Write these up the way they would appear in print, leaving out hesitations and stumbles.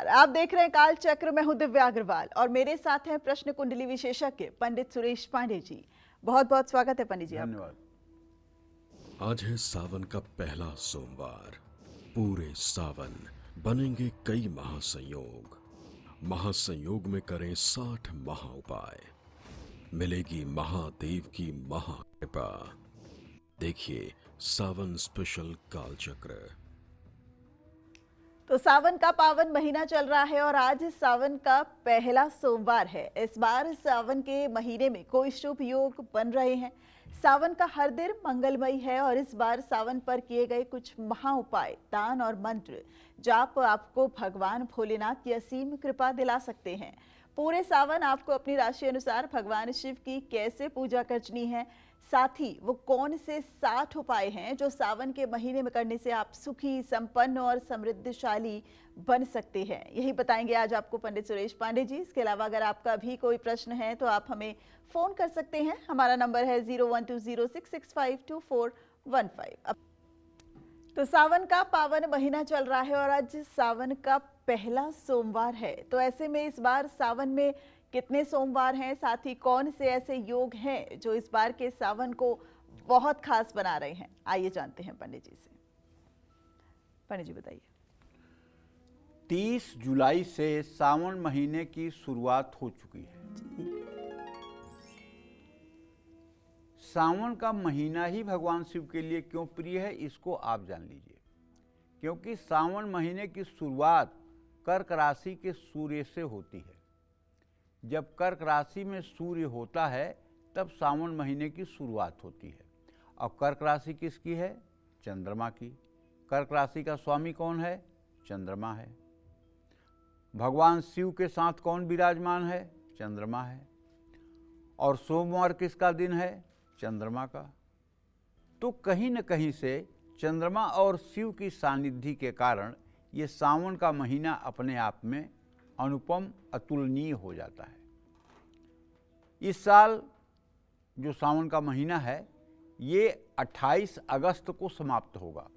नमस्कार, आप देख रहे हैं काल चक्र। मैं हूं दिव्या अग्रवाल और मेरे साथ हैं प्रश्न कुंडली विशेषज्ञ पंडित सुरेश पांडे जी। बहुत बहुत स्वागत है पंडित जी। धन्यवाद। आज है सावन का पहला सोमवार। पूरे सावन बनेंगे कई महासंयोग। महासंयोग में करें 60 महाउपाय। मिलेगी महादेव की महाकृपा। देखिए सावन स्पेशल कालचक्र। तो सावन का पावन महीना चल रहा है और आज सावन का पहला सोमवार है। इस बार सावन के महीने में कोई शुभ योग बन रहे हैं। सावन का हर दिन मंगलमय है और इस बार सावन पर किए गए कुछ महा उपाय, दान और मंत्र जाप आपको भगवान भोलेनाथ की असीम कृपा दिला सकते हैं। पूरे सावन आपको अपनी राशि अनुसार भगवान शिव की कैसे पूजा करनी है, साथ ही वो कौन से 60 उपाय हैं जो सावन के महीने में करने से आप सुखी, संपन्न और समृद्धशाली बन सकते हैं, यही बताएंगे आज आपको पंडित सुरेश पांडे जी। इसके अलावा अगर आपका भी कोई प्रश्न है तो आप हमें फोन कर सकते हैं। हमारा नंबर है 0120665415। तो सावन का पावन महीना चल रहा है और आज सावन का पहला सोमवार है। तो ऐसे में इस बार सावन में कितने सोमवार हैं, साथ ही कौन से ऐसे योग हैं जो इस बार के सावन को बहुत खास बना रहे हैं, आइए जानते हैं पंडित जी से। पंडित जी बताइए। 30 जुलाई से सावन महीने की शुरुआत हो चुकी है। सावन का महीना ही भगवान शिव के लिए क्यों प्रिय है, इसको आप जान लीजिए। क्योंकि सावन महीने की शुरुआत कर्क राशि के सूर्य से होती है। जब कर्क राशि में सूर्य होता है तब सावन महीने की शुरुआत होती है। और कर्क राशि किसकी है? चंद्रमा की। कर्क राशि का स्वामी कौन है? चंद्रमा है। भगवान शिव के साथ कौन विराजमान है? चंद्रमा है। और सोमवार किसका दिन है? चंद्रमा का। तो कहीं न कहीं से चंद्रमा और शिव की सानिध्य के कारण ये सावन का महीना अपने आप में अनुपम, अतुलनीय हो जाता है। इस साल जो सावन का महीना है ये 28 अगस्त को समाप्त होगा,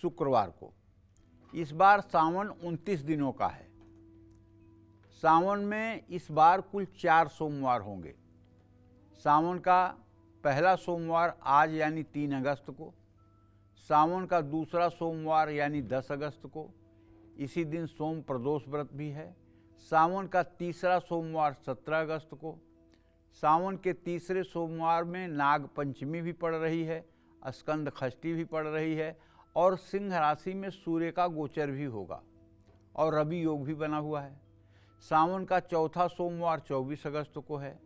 शुक्रवार को। इस बार सावन 29 दिनों का है। सावन में इस बार कुल 4 सोमवार होंगे। सावन का पहला सोमवार आज यानी 3 अगस्त को, सावन का दूसरा सोमवार यानी 10 अगस्त को, इसी दिन सोम प्रदोष व्रत भी है। सावन का तीसरा सोमवार 17 अगस्त को, सावन के तीसरे सोमवार में नाग पंचमी भी पड़ रही है, स्कंद षष्ठी भी पड़ रही है और सिंह राशि में सूर्य का गोचर भी होगा और रवि योग भी बना हुआ है। सावन का चौथा सोमवार 24 अगस्त को है।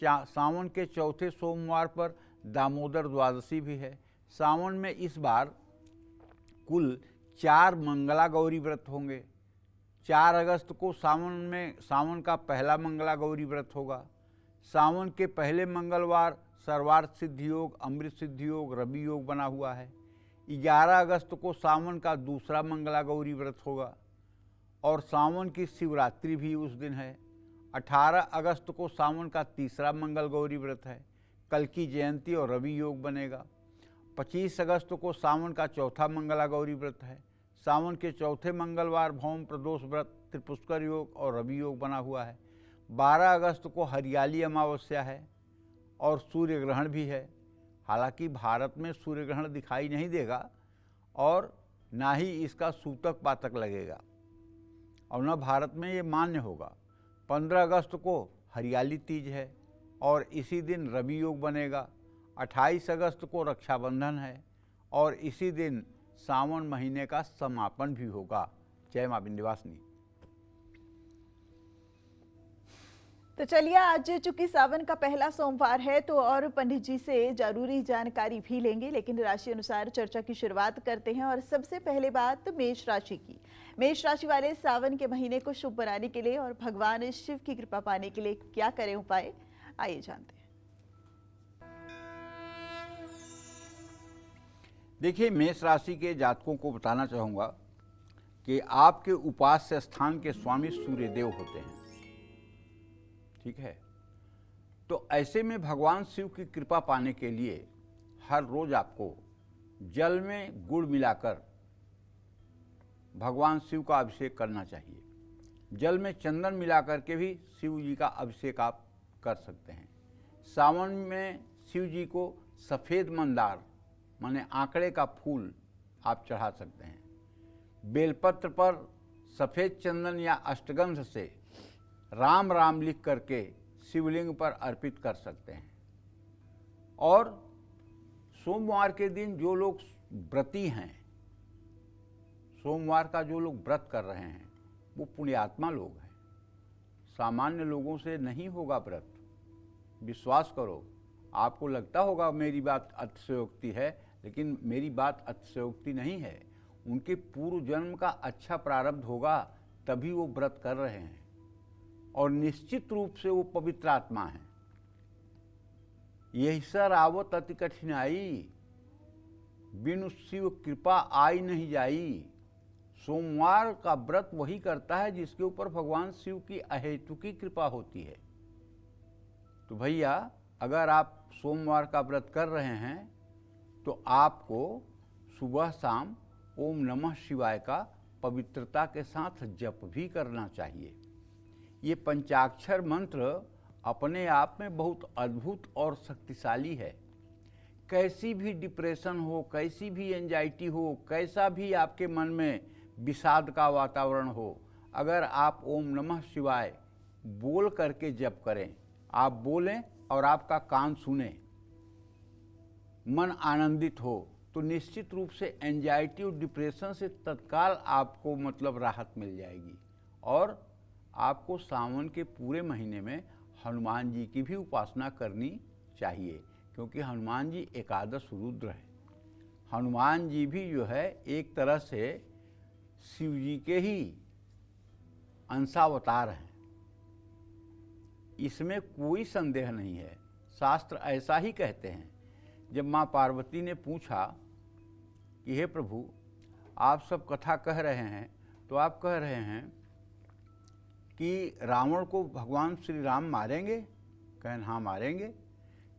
सावन के चौथे सोमवार पर दामोदर द्वादशी भी है। सावन में इस बार कुल 4 मंगला गौरी व्रत होंगे। 4 अगस्त को सावन का पहला मंगला गौरी व्रत होगा। सावन के पहले मंगलवार सर्वार्थ सिद्धि योग, अमृत सिद्धि योग, रवि योग बना हुआ है। 11 अगस्त को सावन का दूसरा मंगला गौरी व्रत होगा और सावन की शिवरात्रि भी उस दिन है। 18 अगस्त को सावन का तीसरा मंगल गौरी व्रत है। कल की जयंती और रवि योग बनेगा। 25 अगस्त को सावन का चौथा मंगला गौरी व्रत है। सावन के चौथे मंगलवार भौम प्रदोष व्रत, त्रिपुष्कर योग और रवि योग बना हुआ है। 12 अगस्त को हरियाली अमावस्या है और सूर्य ग्रहण भी है। हालांकि भारत में सूर्य ग्रहण दिखाई नहीं देगा और ना ही इसका सूतक पातक लगेगा और न भारत में ये मान्य होगा। 15 अगस्त को हरियाली तीज है और इसी दिन रवि योग बनेगा। 28 अगस्त को रक्षाबंधन है और इसी दिन सावन महीने का समापन भी होगा। जय मां विंध्यवासिनी। तो चलिए, आज चूंकि सावन का पहला सोमवार है तो और पंडित जी से जरूरी जानकारी भी लेंगे, लेकिन राशि अनुसार चर्चा की शुरुआत करते हैं। और सबसे पहले बात मेष राशि की। मेष राशि वाले सावन के महीने को शुभ बनाने के लिए और भगवान शिव की कृपा पाने के लिए क्या करें उपाय, आइए जानते हैं। देखिए, मेष राशि के जातकों को बताना चाहूँगा कि आपके उपास्य स्थान के स्वामी सूर्यदेव होते हैं। ठीक है, तो ऐसे में भगवान शिव की कृपा पाने के लिए हर रोज आपको जल में गुड़ मिलाकर भगवान शिव का अभिषेक करना चाहिए। जल में चंदन मिला करके भी शिव जी का अभिषेक आप कर सकते हैं। सावन में शिव जी को सफ़ेद मंदार माने आंकड़े का फूल आप चढ़ा सकते हैं। बेलपत्र पर सफ़ेद चंदन या अष्टगंध से राम राम लिख करके शिवलिंग पर अर्पित कर सकते हैं। और सोमवार के दिन जो लोग व्रती हैं, सोमवार का जो लोग व्रत कर रहे हैं वो पुण्यात्मा लोग हैं। सामान्य लोगों से नहीं होगा व्रत, विश्वास करो। आपको लगता होगा मेरी बात अतिशयोक्ति है, लेकिन मेरी बात अतिशयोक्ति नहीं है। उनके पूर्व जन्म का अच्छा प्रारब्ध होगा तभी वो व्रत कर रहे हैं, और निश्चित रूप से वो पवित्र आत्मा है। यही सर आवत अति कठिनाई, बिनु शिव कृपा आई नहीं जाई। सोमवार का व्रत वही करता है जिसके ऊपर भगवान शिव की अहेतुकी कृपा होती है। तो भैया, अगर आप सोमवार का व्रत कर रहे हैं तो आपको सुबह शाम ओम नमः शिवाय का पवित्रता के साथ जप भी करना चाहिए। ये पंचाक्षर मंत्र अपने आप में बहुत अद्भुत और शक्तिशाली है। कैसी भी डिप्रेशन हो, कैसी भी एंजाइटी हो, कैसा भी आपके मन में विषाद का वातावरण हो, अगर आप ओम नमः शिवाय बोल करके जप करें, आप बोलें और आपका कान सुने, मन आनंदित हो, तो निश्चित रूप से एंजाइटी और डिप्रेशन से तत्काल आपको मतलब राहत मिल जाएगी। और आपको सावन के पूरे महीने में हनुमान जी की भी उपासना करनी चाहिए, क्योंकि हनुमान जी एकादश रुद्र हैं। हनुमान जी भी जो है एक तरह से शिव जी के ही अंशावतार हैं, इसमें कोई संदेह नहीं है। शास्त्र ऐसा ही कहते हैं। जब माँ पार्वती ने पूछा कि हे प्रभु, आप सब कथा कह रहे हैं, तो आप कह रहे हैं कि रावण को भगवान श्री राम मारेंगे? कहन हाँ मारेंगे।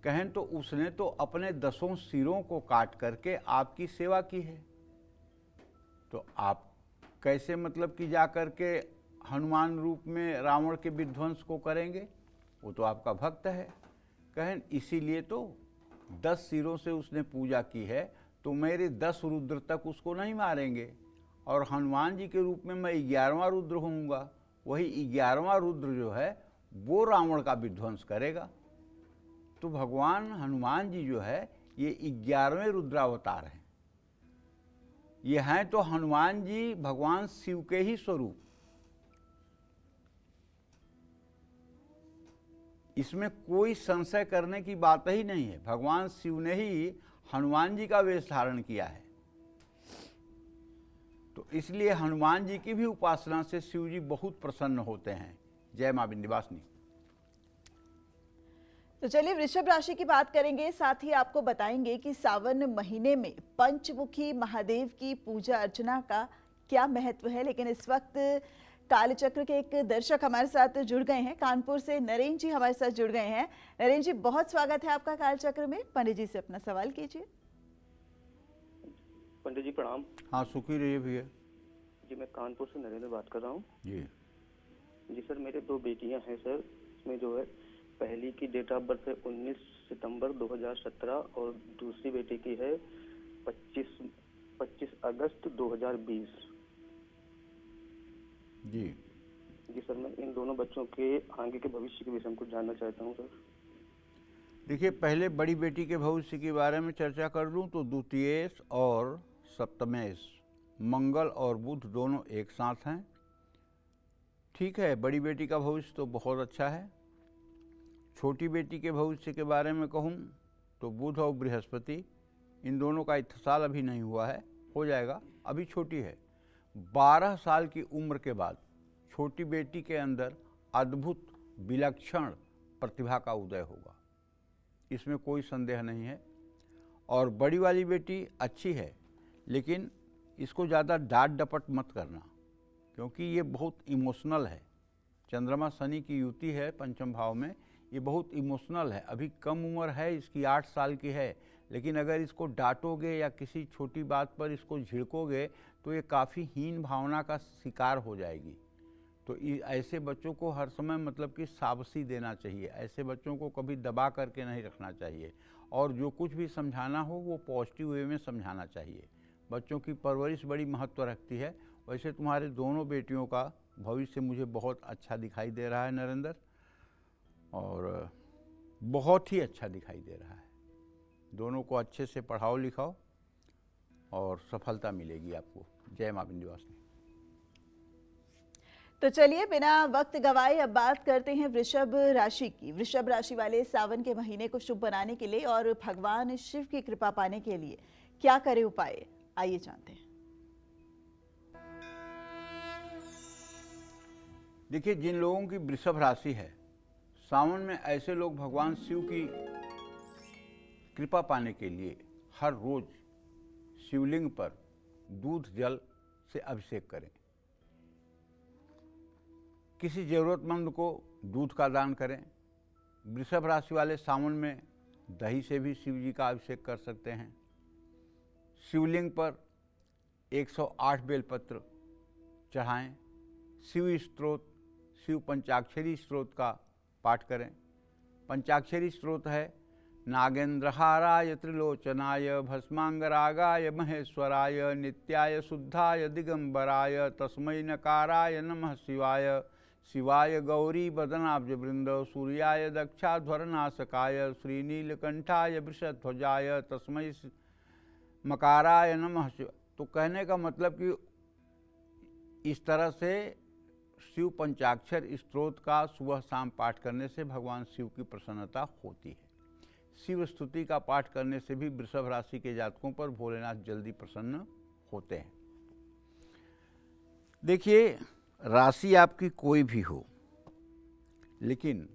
कहन तो उसने तो अपने 10 सिरों को काट करके आपकी सेवा की है, तो आप कैसे मतलब कि जा करके हनुमान रूप में रावण के विध्वंस को करेंगे? वो तो आपका भक्त है। कहन इसीलिए तो 10 सिरों से उसने पूजा की है, तो मेरे 10 रुद्र तक उसको नहीं मारेंगे, और हनुमान जी के रूप में मैं 11वां रुद्र होऊंगा। वही 11वां रुद्र जो है वो रावण का विध्वंस करेगा। तो भगवान हनुमान जी जो है ये 11वें रुद्रावतार हैं। ये हैं तो हनुमान जी भगवान शिव के ही स्वरूप। इसमें कोई संशय करने की बात ही नहीं है। भगवान शिव ने ही हनुमान जी का वेश धारण किया है, तो इसलिए हनुमान जी की भी उपासना से शिव जी बहुत प्रसन्न होते हैं। जय मां विंध्यवासिनी। तो चलिए वृषभ राशि की बात करेंगे, साथ ही आपको बताएंगे कि सावन महीने में पंचमुखी महादेव की पूजा अर्चना का क्या महत्व है। लेकिन इस वक्त कालचक्र के एक दर्शक हमारे साथ जुड़ गए हैं। कानपुर से नरेंद्र जी हमारे साथ जुड़ गए हैं। नरेंद्र जी, बहुत स्वागत है आपका कालचक्र में। पंडित जी से अपना सवाल कीजिए। पंडित जी प्रणाम। हाँ, सुखी रहिए भैया जी। मैं कानपुर से नरेंद्र बात कर रहा हूँ जी। सर, मेरे 2 बेटियां हैं सर। इसमें जो है पहली की डेट ऑफ बर्थ है 19 सितंबर 2017 और दूसरी बेटी की है 25 अगस्त 2020। जी सर, मैं इन दोनों बच्चों के आगे के भविष्य के विषय में कुछ जानना चाहता हूँ सर। देखिए, पहले बड़ी बेटी के भविष्य के बारे में चर्चा कर लूँ तो द्वितीयेश और सप्तमेश, मंगल और बुध दोनों एक साथ हैं। ठीक है, बड़ी बेटी का भविष्य तो बहुत अच्छा है। छोटी बेटी के भविष्य के बारे में कहूँ तो बुध और बृहस्पति, इन दोनों का इत्तेसाल अभी नहीं हुआ है, हो जाएगा, अभी छोटी है। 12 साल की उम्र के बाद छोटी बेटी के अंदर अद्भुत विलक्षण प्रतिभा का उदय होगा, इसमें कोई संदेह नहीं है। और बड़ी वाली बेटी अच्छी है, लेकिन इसको ज़्यादा डांट डपट मत करना, क्योंकि ये बहुत इमोशनल है। चंद्रमा शनि की युति है पंचम भाव में, ये बहुत इमोशनल है। अभी कम उम्र है इसकी, 8 साल की है, लेकिन अगर इसको डांटोगे या किसी छोटी बात पर इसको झिड़कोगे तो ये काफ़ी हीन भावना का शिकार हो जाएगी। तो ऐसे बच्चों को हर समय मतलब कि शाबाशी देना चाहिए, ऐसे बच्चों को कभी दबा करके नहीं रखना चाहिए, और जो कुछ भी समझाना हो वो पॉजिटिव वे में समझाना चाहिए। बच्चों की परवरिश बड़ी महत्व रखती है। वैसे तुम्हारे दोनों बेटियों का भविष्य मुझे बहुत अच्छा दिखाई दे रहा है नरेंद्र, और बहुत ही अच्छा दिखाई दे रहा है। दोनों को अच्छे से पढ़ाओ लिखाओ और सफलता मिलेगी आपको। जय मां विंध्यवासिनी। तो चलिए बिना वक्त गवाए अब बात करते हैं वृषभ राशि की। वृषभ राशि वाले सावन के महीने को शुभ बनाने के लिए और भगवान शिव की कृपा पाने के लिए क्या करें उपाय, आइए जानते हैं। देखिए, जिन लोगों की वृषभ राशि है, सावन में ऐसे लोग भगवान शिव की कृपा पाने के लिए हर रोज शिवलिंग पर दूध जल से अभिषेक करें। किसी जरूरतमंद को दूध का दान करें। वृषभ राशि वाले सावन में दही से भी शिव जी का अभिषेक कर सकते हैं। शिवलिंग पर 108 बेलपत्र चढ़ाएं। शिव स्तोत्र, शिव पंचाक्षरी स्तोत्र का पाठ करें। पंचाक्षरी स्तोत्र है: नागेंद्रहाराय त्रिलोचनाय भस्मांगरागाय महेश्वराय नित्याय शुद्धाय दिगंबराय तस्मै नकाराय नमः शिवाय। शिवाय गौरी बदनाब्ज वृंद सूर्याय दक्षाध्वरनाशकाय श्रीनीलकंठाय वृषध्वजाय तस्मै मकाराय नमः शिवाय। तो कहने का मतलब कि इस तरह से शिव पंचाक्षर स्तोत्र का सुबह शाम पाठ करने से भगवान शिव की प्रसन्नता होती है। शिव स्तुति का पाठ करने से भी वृषभ राशि के जातकों पर भोलेनाथ जल्दी प्रसन्न होते हैं। देखिए, राशि आपकी कोई भी हो, लेकिन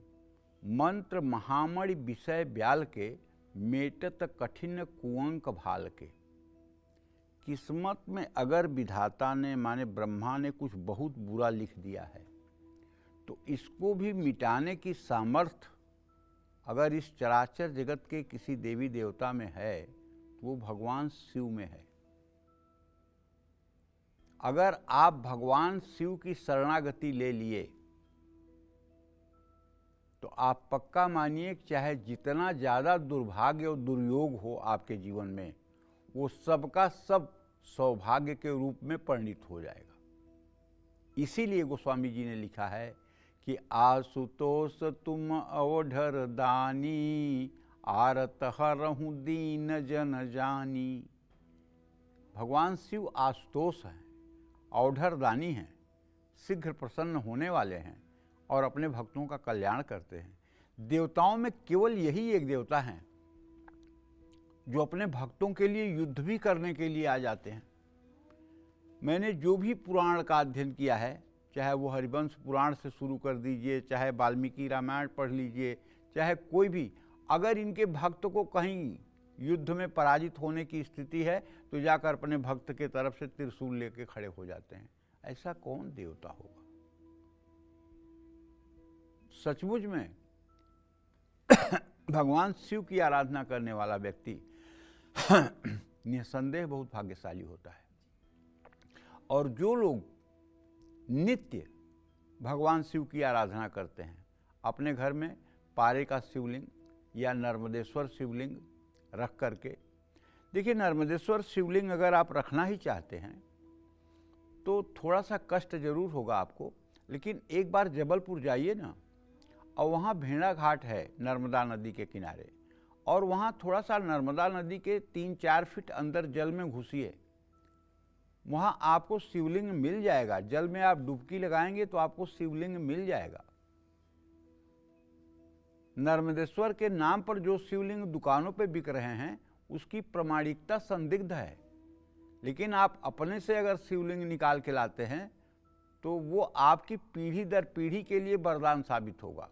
मंत्र महामणि विषय ब्याल के मेटत कठिन कुअंक भाल के। किस्मत में अगर विधाता ने माने ब्रह्मा ने कुछ बहुत बुरा लिख दिया है, तो इसको भी मिटाने की सामर्थ्य अगर इस चराचर जगत के किसी देवी देवता में है तो वो भगवान शिव में है। अगर आप भगवान शिव की शरणागति ले लिए तो आप पक्का मानिए, चाहे जितना ज़्यादा दुर्भाग्य और दुर्योग हो आपके जीवन में, वो सबका सब सौभाग्य के रूप में परिणित हो जाएगा। इसीलिए गोस्वामी जी ने लिखा है कि आशुतोष तुम अवढर दानी, आरत हरहु दीन जन जानी। भगवान शिव आशुतोष हैं, औढर दानी हैं, शीघ्र प्रसन्न होने वाले हैं और अपने भक्तों का कल्याण करते हैं। देवताओं में केवल यही एक देवता हैं जो अपने भक्तों के लिए युद्ध भी करने के लिए आ जाते हैं। मैंने जो भी पुराण का अध्ययन किया है, चाहे वो हरिवंश पुराण से शुरू कर दीजिए, चाहे वाल्मीकि रामायण पढ़ लीजिए, चाहे कोई भी, अगर इनके भक्त को कहीं युद्ध में पराजित होने की स्थिति है तो जाकर अपने भक्त के तरफ से त्रिशूल लेके खड़े हो जाते हैं। ऐसा कौन देवता होगा? सचमुच में भगवान शिव की आराधना करने वाला व्यक्ति निसंदेह बहुत भाग्यशाली होता है। और जो लोग नित्य भगवान शिव की आराधना करते हैं, अपने घर में पारे का शिवलिंग या नर्मदेश्वर शिवलिंग रख करके, देखिए नर्मदेश्वर शिवलिंग अगर आप रखना ही चाहते हैं तो थोड़ा सा कष्ट जरूर होगा आपको, लेकिन एक बार जबलपुर जाइए ना, और वहाँ भेड़ा घाट है नर्मदा नदी के किनारे, और वहाँ थोड़ा सा नर्मदा नदी के 3-4 फीट अंदर जल में घुसिए, वहाँ आपको शिवलिंग मिल जाएगा। जल में आप डुबकी लगाएंगे तो आपको शिवलिंग मिल जाएगा। नर्मदेश्वर के नाम पर जो शिवलिंग दुकानों पे बिक रहे हैं उसकी प्रामाणिकता संदिग्ध है, लेकिन आप अपने से अगर शिवलिंग निकाल के लाते हैं तो वो आपकी पीढ़ी दर पीढ़ी के लिए वरदान साबित होगा।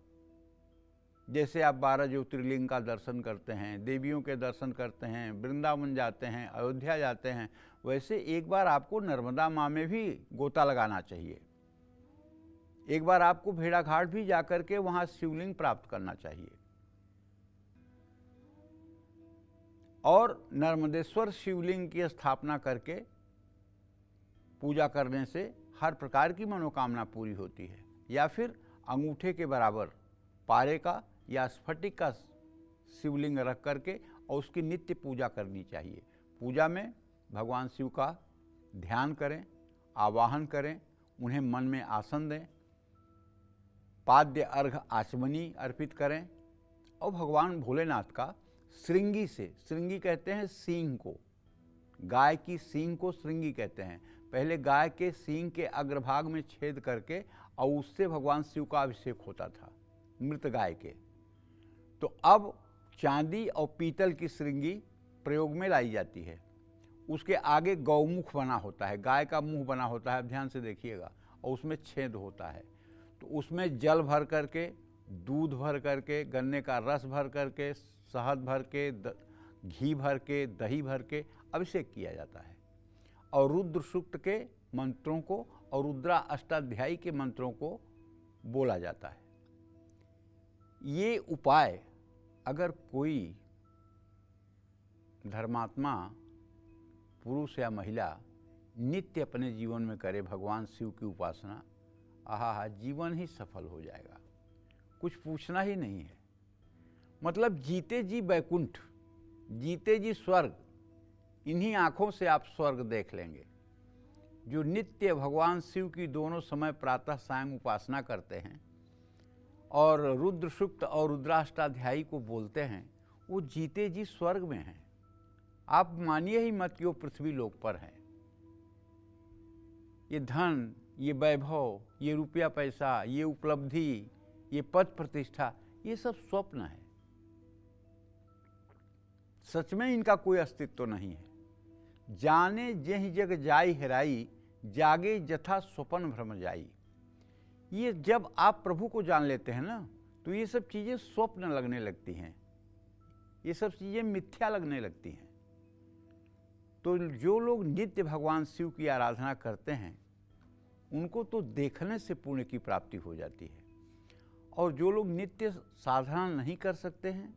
जैसे आप 12 ज्योतिर्लिंग का दर्शन करते हैं, देवियों के दर्शन करते हैं, वृंदावन जाते हैं, अयोध्या जाते हैं, वैसे एक बार आपको नर्मदा माँ में भी गोता लगाना चाहिए। एक बार आपको भेड़ा घाट भी जाकर के वहाँ शिवलिंग प्राप्त करना चाहिए। और नर्मदेश्वर शिवलिंग की स्थापना करके पूजा करने से हर प्रकार की मनोकामना पूरी होती है। या फिर अंगूठे के बराबर पारे का या स्फटिक का शिवलिंग रख करके और उसकी नित्य पूजा करनी चाहिए। पूजा में भगवान शिव का ध्यान करें, आवाहन करें, उन्हें मन में आसन दें, पाद्य अर्घ आचमनी अर्पित करें और भगवान भोलेनाथ का श्रृंगी से, श्रृंगी कहते हैं सींग को, गाय की सींग को श्रृंगी कहते हैं। पहले गाय के सींग के अग्रभाग में छेद करके और उससे भगवान शिव का अभिषेक होता था मृत गाय के। तो अब चांदी और पीतल की श्रृंगी प्रयोग में लाई जाती है। उसके आगे गौमुख बना होता है, गाय का मुंह बना होता है, ध्यान से देखिएगा, और उसमें छेद होता है। तो उसमें जल भर करके, दूध भर करके, गन्ने का रस भर करके, शहद भर के, घी भर के, दही भर के अभिषेक किया जाता है और रुद्र सूक्त के मंत्रों को और रुद्रा अष्टाध्यायी के मंत्रों को बोला जाता है। ये उपाय अगर कोई धर्मात्मा पुरुष या महिला नित्य अपने जीवन में करे भगवान शिव की उपासना, आहा, जीवन ही सफल हो जाएगा, कुछ पूछना ही नहीं है। मतलब जीते जी वैकुंठ, जीते जी स्वर्ग, इन्हीं आँखों से आप स्वर्ग देख लेंगे। जो नित्य भगवान शिव की दोनों समय प्रातः सायं उपासना करते हैं और रुद्र सूक्त और रुद्राष्टाध्यायी को बोलते हैं, वो जीते जी स्वर्ग में हैं। आप मानिए ही मत कि वो पृथ्वी लोक पर हैं। ये धन, ये वैभव, ये रुपया पैसा, ये उपलब्धि, ये पद प्रतिष्ठा, ये सब स्वप्न है। सच में इनका कोई अस्तित्व नहीं है। जाने जेहि जग जाई हेराई, जागे जथा स्वपन भ्रम जाई। ये जब आप प्रभु को जान लेते हैं ना, तो ये सब चीज़ें स्वप्न लगने लगती हैं, ये सब चीज़ें मिथ्या लगने लगती हैं। तो जो लोग नित्य भगवान शिव की आराधना करते हैं, उनको तो देखने से पुण्य की प्राप्ति हो जाती है। और जो लोग नित्य साधना नहीं कर सकते हैं,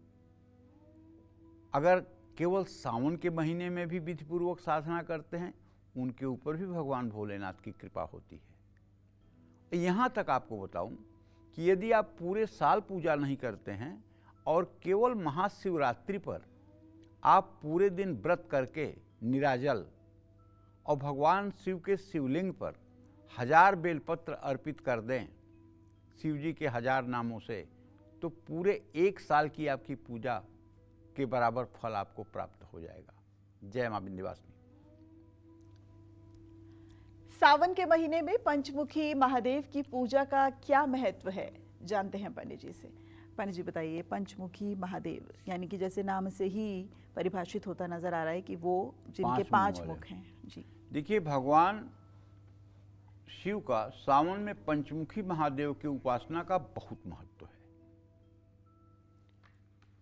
अगर केवल सावन के महीने में भी विधिपूर्वक साधना करते हैं, उनके ऊपर भी भगवान भोलेनाथ की कृपा होती है। यहाँ तक आपको बताऊं कि यदि आप पूरे साल पूजा नहीं करते हैं और केवल महाशिवरात्रि पर आप पूरे दिन व्रत करके निराजल और भगवान शिव के शिवलिंग पर 1000 बेलपत्र अर्पित कर दें शिव जी के 1000 नामों से, तो पूरे 1 साल की आपकी पूजा के बराबर फल आपको प्राप्त हो जाएगा। जय मां विंध्यवासिनी। सावन के महीने में पंचमुखी महादेव की पूजा का क्या महत्व है, जानते हैं पंडित जी से। पंडित जी बताइए, पंचमुखी महादेव यानी कि जैसे नाम से ही परिभाषित होता नजर आ रहा है कि वो जिनके 5 मुख हैं। जी देखिए, भगवान शिव का सावन में पंचमुखी महादेव की उपासना का बहुत महत्व है।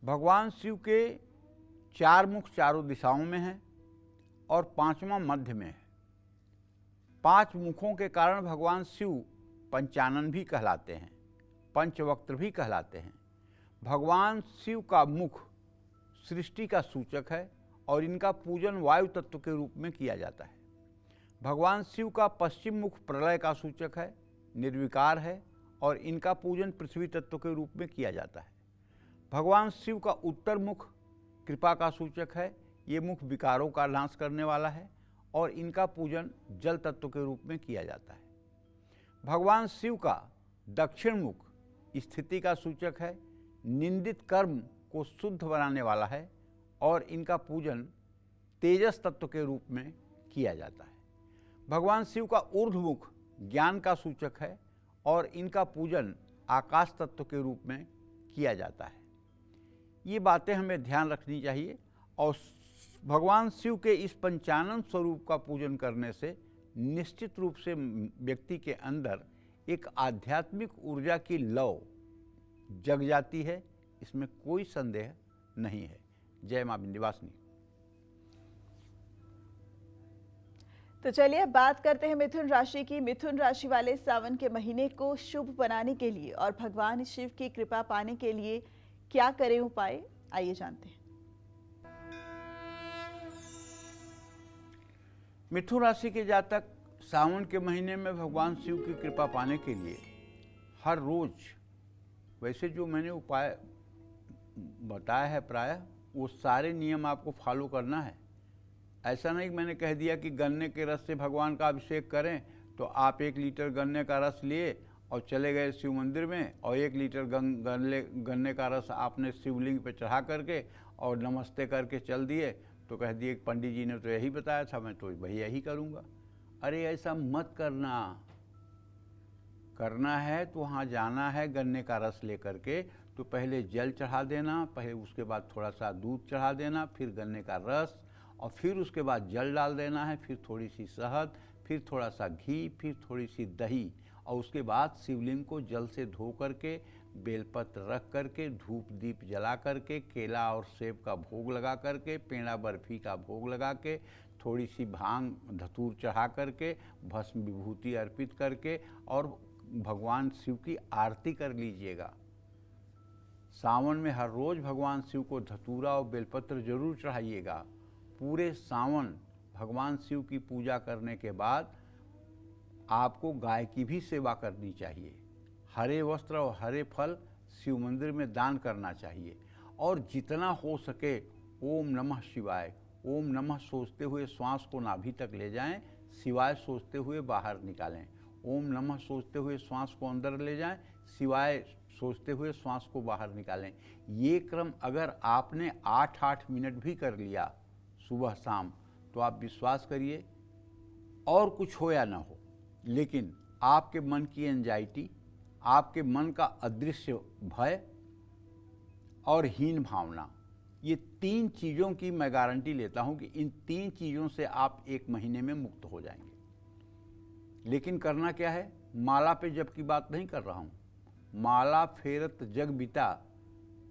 भगवान शिव के 4 मुख चारों दिशाओं में हैं और 5वां मध्य में है। 5 मुखों के कारण भगवान शिव पंचानन भी कहलाते हैं, पंचवक्त्र भी कहलाते हैं। भगवान शिव का मुख सृष्टि का सूचक है और इनका पूजन वायु तत्व के रूप में किया जाता है। भगवान शिव का पश्चिम मुख प्रलय का सूचक है, निर्विकार है और इनका पूजन पृथ्वी तत्व के रूप में किया जाता है। भगवान शिव का उत्तर मुख कृपा का सूचक है, ये मुख विकारों का नाश करने वाला है और इनका पूजन जल तत्व के रूप में किया जाता है। भगवान शिव का दक्षिण मुख स्थिति का सूचक है, निंदित कर्म को शुद्ध बनाने वाला है और इनका पूजन तेजस तत्व के रूप में किया जाता है। भगवान शिव का ऊर्ध्वमुख ज्ञान का सूचक है और इनका पूजन आकाश तत्व के रूप में किया जाता है। ये बातें हमें ध्यान रखनी चाहिए और भगवान शिव के इस पंचानन स्वरूप का पूजन करने से निश्चित रूप से व्यक्ति के अंदर एक आध्यात्मिक ऊर्जा की लौ जग जाती है, इसमें कोई संदेह नहीं है। जय मां विंध्यवासिनी। तो चलिए बात करते हैं मिथुन राशि की। मिथुन राशि वाले सावन के महीने को शुभ बनाने के लिए और भगवान शिव की कृपा पाने के लिए क्या करें उपाय, आइए जानते हैं। मिथुन राशि के जातक सावन के महीने में भगवान शिव की कृपा पाने के लिए हर रोज वैसे जो मैंने उपाय बताया है प्रायः वो सारे नियम आपको फॉलो करना है। ऐसा नहीं कि मैंने कह दिया कि गन्ने के रस से भगवान का अभिषेक करें तो आप 1 लीटर गन्ने का रस लिए और चले गए शिव मंदिर में और 1 लीटर गन्ने का रस आपने शिवलिंग पे चढ़ा करके और नमस्ते करके चल दिए तो कह दिए पंडित जी ने तो यही बताया था, मैं तो वही यही करूँगा। अरे ऐसा मत करना। करना है तो वहाँ जाना है गन्ने का रस लेकर के, तो पहले जल चढ़ा देना, पहले उसके बाद थोड़ा सा दूध चढ़ा देना, फिर गन्ने का रस और फिर उसके बाद जल डाल देना है, फिर थोड़ी सी शहद, फिर थोड़ा सा घी, फिर थोड़ी सी दही और उसके बाद शिवलिंग को जल से धो करके बेलपत्र रख करके धूप दीप जला करके केला और सेब का भोग लगा करके पेड़ा बर्फी का भोग लगा के थोड़ी सी भांग धतूर चढ़ा करके भस्म विभूति अर्पित करके और भगवान शिव की आरती कर लीजिएगा। सावन में हर रोज़ भगवान शिव को धतूरा और बेलपत्र जरूर चढ़ाइएगा। पूरे सावन भगवान शिव की पूजा करने के बाद आपको गाय की भी सेवा करनी चाहिए। हरे वस्त्र और हरे फल शिव मंदिर में दान करना चाहिए और जितना हो सके ओम नमः शिवाय, ओम नमः सोचते हुए श्वास को नाभि तक ले जाएं, शिवाय सोचते हुए बाहर निकालें। ओम नमः सोचते हुए श्वास को अंदर ले जाएं, शिवाय सोचते हुए श्वास को बाहर निकालें। ये क्रम अगर आपने 8-8 मिनट भी कर लिया सुबह शाम तो आप विश्वास करिए और कुछ हो या ना हो, लेकिन आपके मन की एंजाइटी, आपके मन का अदृश्य भय और हीन भावना, ये 3 चीज़ों की मैं गारंटी लेता हूं कि इन 3 चीज़ों से आप 1 महीने में मुक्त हो जाएंगे। लेकिन करना क्या है? माला पे जप की बात नहीं कर रहा हूं। माला फेरत जग बिता,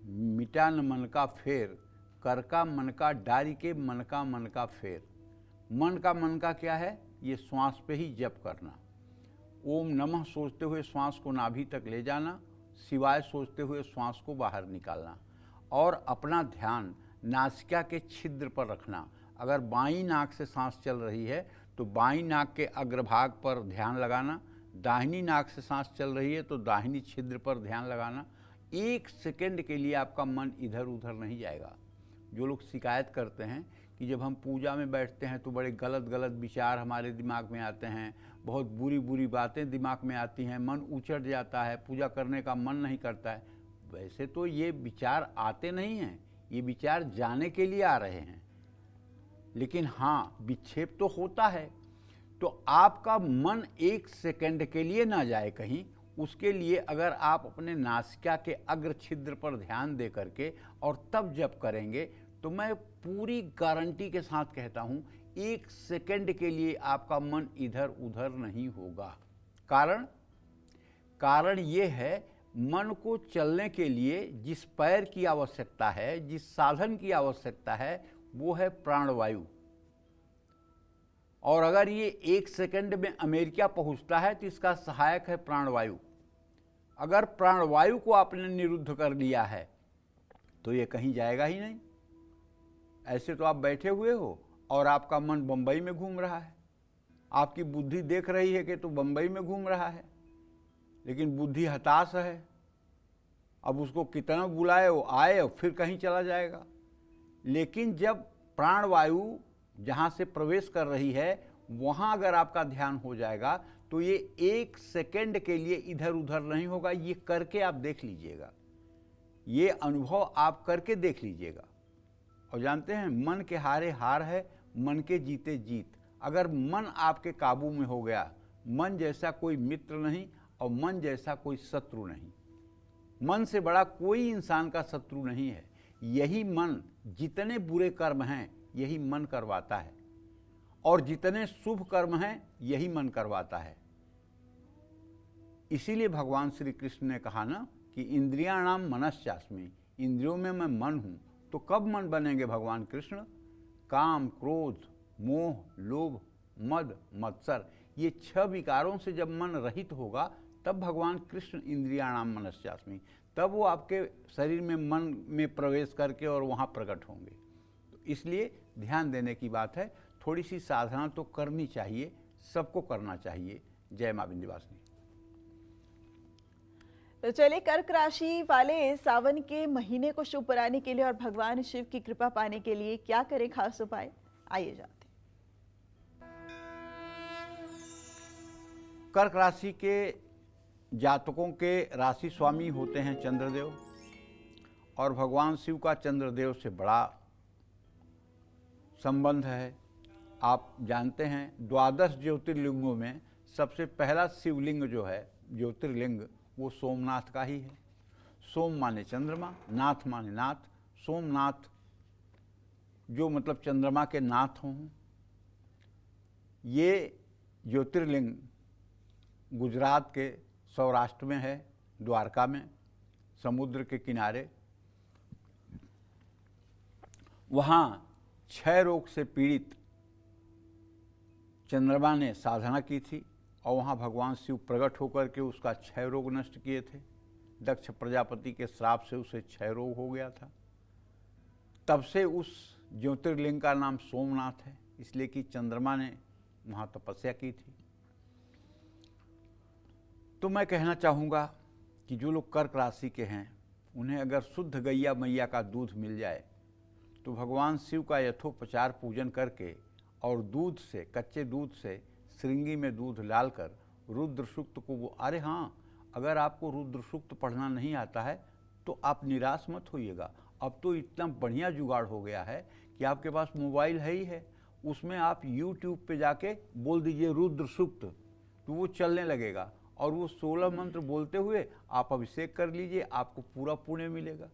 मिटा न मन का फेर, कर का मन का डारी के मन का फेर। मन का क्या है? ये श्वास पे ही जप करना। ओम नमः सोचते हुए श्वास को नाभि तक ले जाना, शिवाय सोचते हुए श्वास को बाहर निकालना और अपना ध्यान नासिका के छिद्र पर रखना। अगर बाईं नाक से सांस चल रही है तो बाईं नाक के अग्रभाग पर ध्यान लगाना, दाहिनी नाक से सांस चल रही है तो दाहिनी छिद्र पर ध्यान लगाना। 1 सेकंड के लिए आपका मन इधर उधर नहीं जाएगा। जो लोग शिकायत करते हैं कि जब हम पूजा में बैठते हैं तो बड़े गलत गलत विचार हमारे दिमाग में आते हैं, बहुत बुरी बुरी बातें दिमाग में आती हैं, मन उचट जाता है, पूजा करने का मन नहीं करता है। वैसे तो ये विचार आते नहीं हैं, ये विचार जाने के लिए आ रहे हैं, लेकिन हाँ विक्षेप तो होता है। तो आपका मन 1 सेकंड के लिए ना जाए कहीं, उसके लिए अगर आप अपने नासिका के अग्र छिद्र पर ध्यान दे करके और तब जप करेंगे तो मैं पूरी गारंटी के साथ कहता हूँ 1 सेकंड के लिए आपका मन इधर उधर नहीं होगा। कारण ये है, मन को चलने के लिए जिस पैर की आवश्यकता है, जिस साधन की आवश्यकता है, वो है प्राणवायु। और अगर ये 1 सेकंड में अमेरिका पहुंचता है तो इसका सहायक है प्राणवायु। अगर प्राणवायु को आपने निरुद्ध कर लिया है तो ये कहीं जाएगा ही नहीं। ऐसे तो आप बैठे हुए हो और आपका मन बंबई में घूम रहा है, आपकी बुद्धि देख रही है कि तो बंबई में घूम रहा है, लेकिन बुद्धि हताश है। अब उसको कितना बुलाए वो आए और फिर कहीं चला जाएगा। लेकिन जब प्राणवायु जहाँ से प्रवेश कर रही है वहाँ अगर आपका ध्यान हो जाएगा तो ये 1 सेकंड के लिए इधर उधर नहीं होगा। ये करके आप देख लीजिएगा, ये अनुभव आप करके देख लीजिएगा। और जानते हैं, मन के हारे हार है, मन के जीते जीत। अगर मन आपके काबू में हो गया, मन जैसा कोई मित्र नहीं और मन जैसा कोई शत्रु नहीं। मन से बड़ा कोई इंसान का शत्रु नहीं है। यही मन, जितने बुरे कर्म हैं यही मन करवाता है और जितने शुभ कर्म हैं यही मन करवाता है। इसीलिए भगवान श्री कृष्ण ने कहा ना कि इंद्रियाणाम मनश्चास्मि, इंद्रियों में मैं मन हूं। तो कब मन बनेंगे भगवान कृष्ण? काम, क्रोध, मोह, लोभ, मद, मत्सर, ये 6 विकारों से जब मन रहित होगा तब भगवान कृष्ण इंद्रियाणाम मनश्चास्मि, तब वो आपके शरीर में मन में प्रवेश करके और वहाँ प्रकट होंगे। तो इसलिए ध्यान देने की बात है। थोड़ी सी साधना तो करनी चाहिए, सबको करना चाहिए। जय मां विंध्यवासिनी। तो चलिए, कर्क राशि वाले सावन के महीने को शुभ बनाने के लिए और भगवान शिव की कृपा पाने के लिए क्या करें खास उपाय, आइए जानते हैं। कर्क राशि के जातकों के राशि स्वामी होते हैं चंद्रदेव, और भगवान शिव का चंद्रदेव से बड़ा संबंध है। आप जानते हैं 12 ज्योतिर्लिंगों में सबसे पहला शिवलिंग जो है ज्योतिर्लिंग, वो सोमनाथ का ही है। सोम माने चंद्रमा, नाथ माने नाथ। सोमनाथ जो मतलब चंद्रमा के नाथ हों। ये ज्योतिर्लिंग गुजरात के सौराष्ट्र में है, द्वारका में, समुद्र के किनारे। वहाँ क्षय रोग से पीड़ित चंद्रमा ने साधना की थी और वहाँ भगवान शिव प्रकट होकर के उसका क्षय रोग नष्ट किए थे। दक्ष प्रजापति के श्राप से उसे क्षय रोग हो गया था। तब से उस ज्योतिर्लिंग का नाम सोमनाथ है, इसलिए कि चंद्रमा ने वहाँ तपस्या की थी। तो मैं कहना चाहूँगा कि जो लोग कर्क राशि के हैं, उन्हें अगर शुद्ध गैया मैया का दूध मिल जाए तो भगवान शिव का यथोपचार पूजन करके और दूध से, कच्चे दूध से श्रृंगी में दूध डालकर रुद्र सूक्त को वो, अरे हाँ, अगर आपको रुद्र सूक्त पढ़ना नहीं आता है तो आप निराश मत होइएगा। अब तो इतना बढ़िया जुगाड़ हो गया है कि आपके पास मोबाइल है ही है, उसमें आप YouTube पे जाके बोल दीजिए रुद्र सूक्त, तो वो चलने लगेगा और वो 16 मंत्र बोलते हुए आप अभिषेक कर लीजिए, आपको पूरा पुण्य मिलेगा।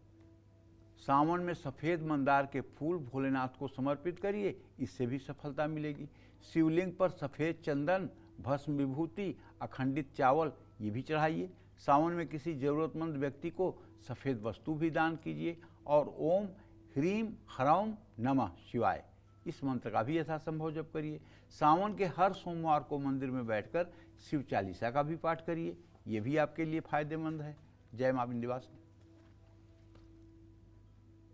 सावन में सफ़ेद मंदार के फूल भोलेनाथ को समर्पित करिए, इससे भी सफलता मिलेगी। शिवलिंग पर सफ़ेद चंदन, भस्म विभूति, अखंडित चावल ये भी चढ़ाइए। सावन में किसी ज़रूरतमंद व्यक्ति को सफ़ेद वस्तु भी दान कीजिए और ओम ह्रीम ह्रौम नमः शिवाय इस मंत्र का भी यथासंभव जप करिए। सावन के हर सोमवार को मंदिर में बैठकर शिव चालीसा का भी पाठ करिए, ये भी आपके लिए फायदेमंद है। जय मां विंध्यवासिनी।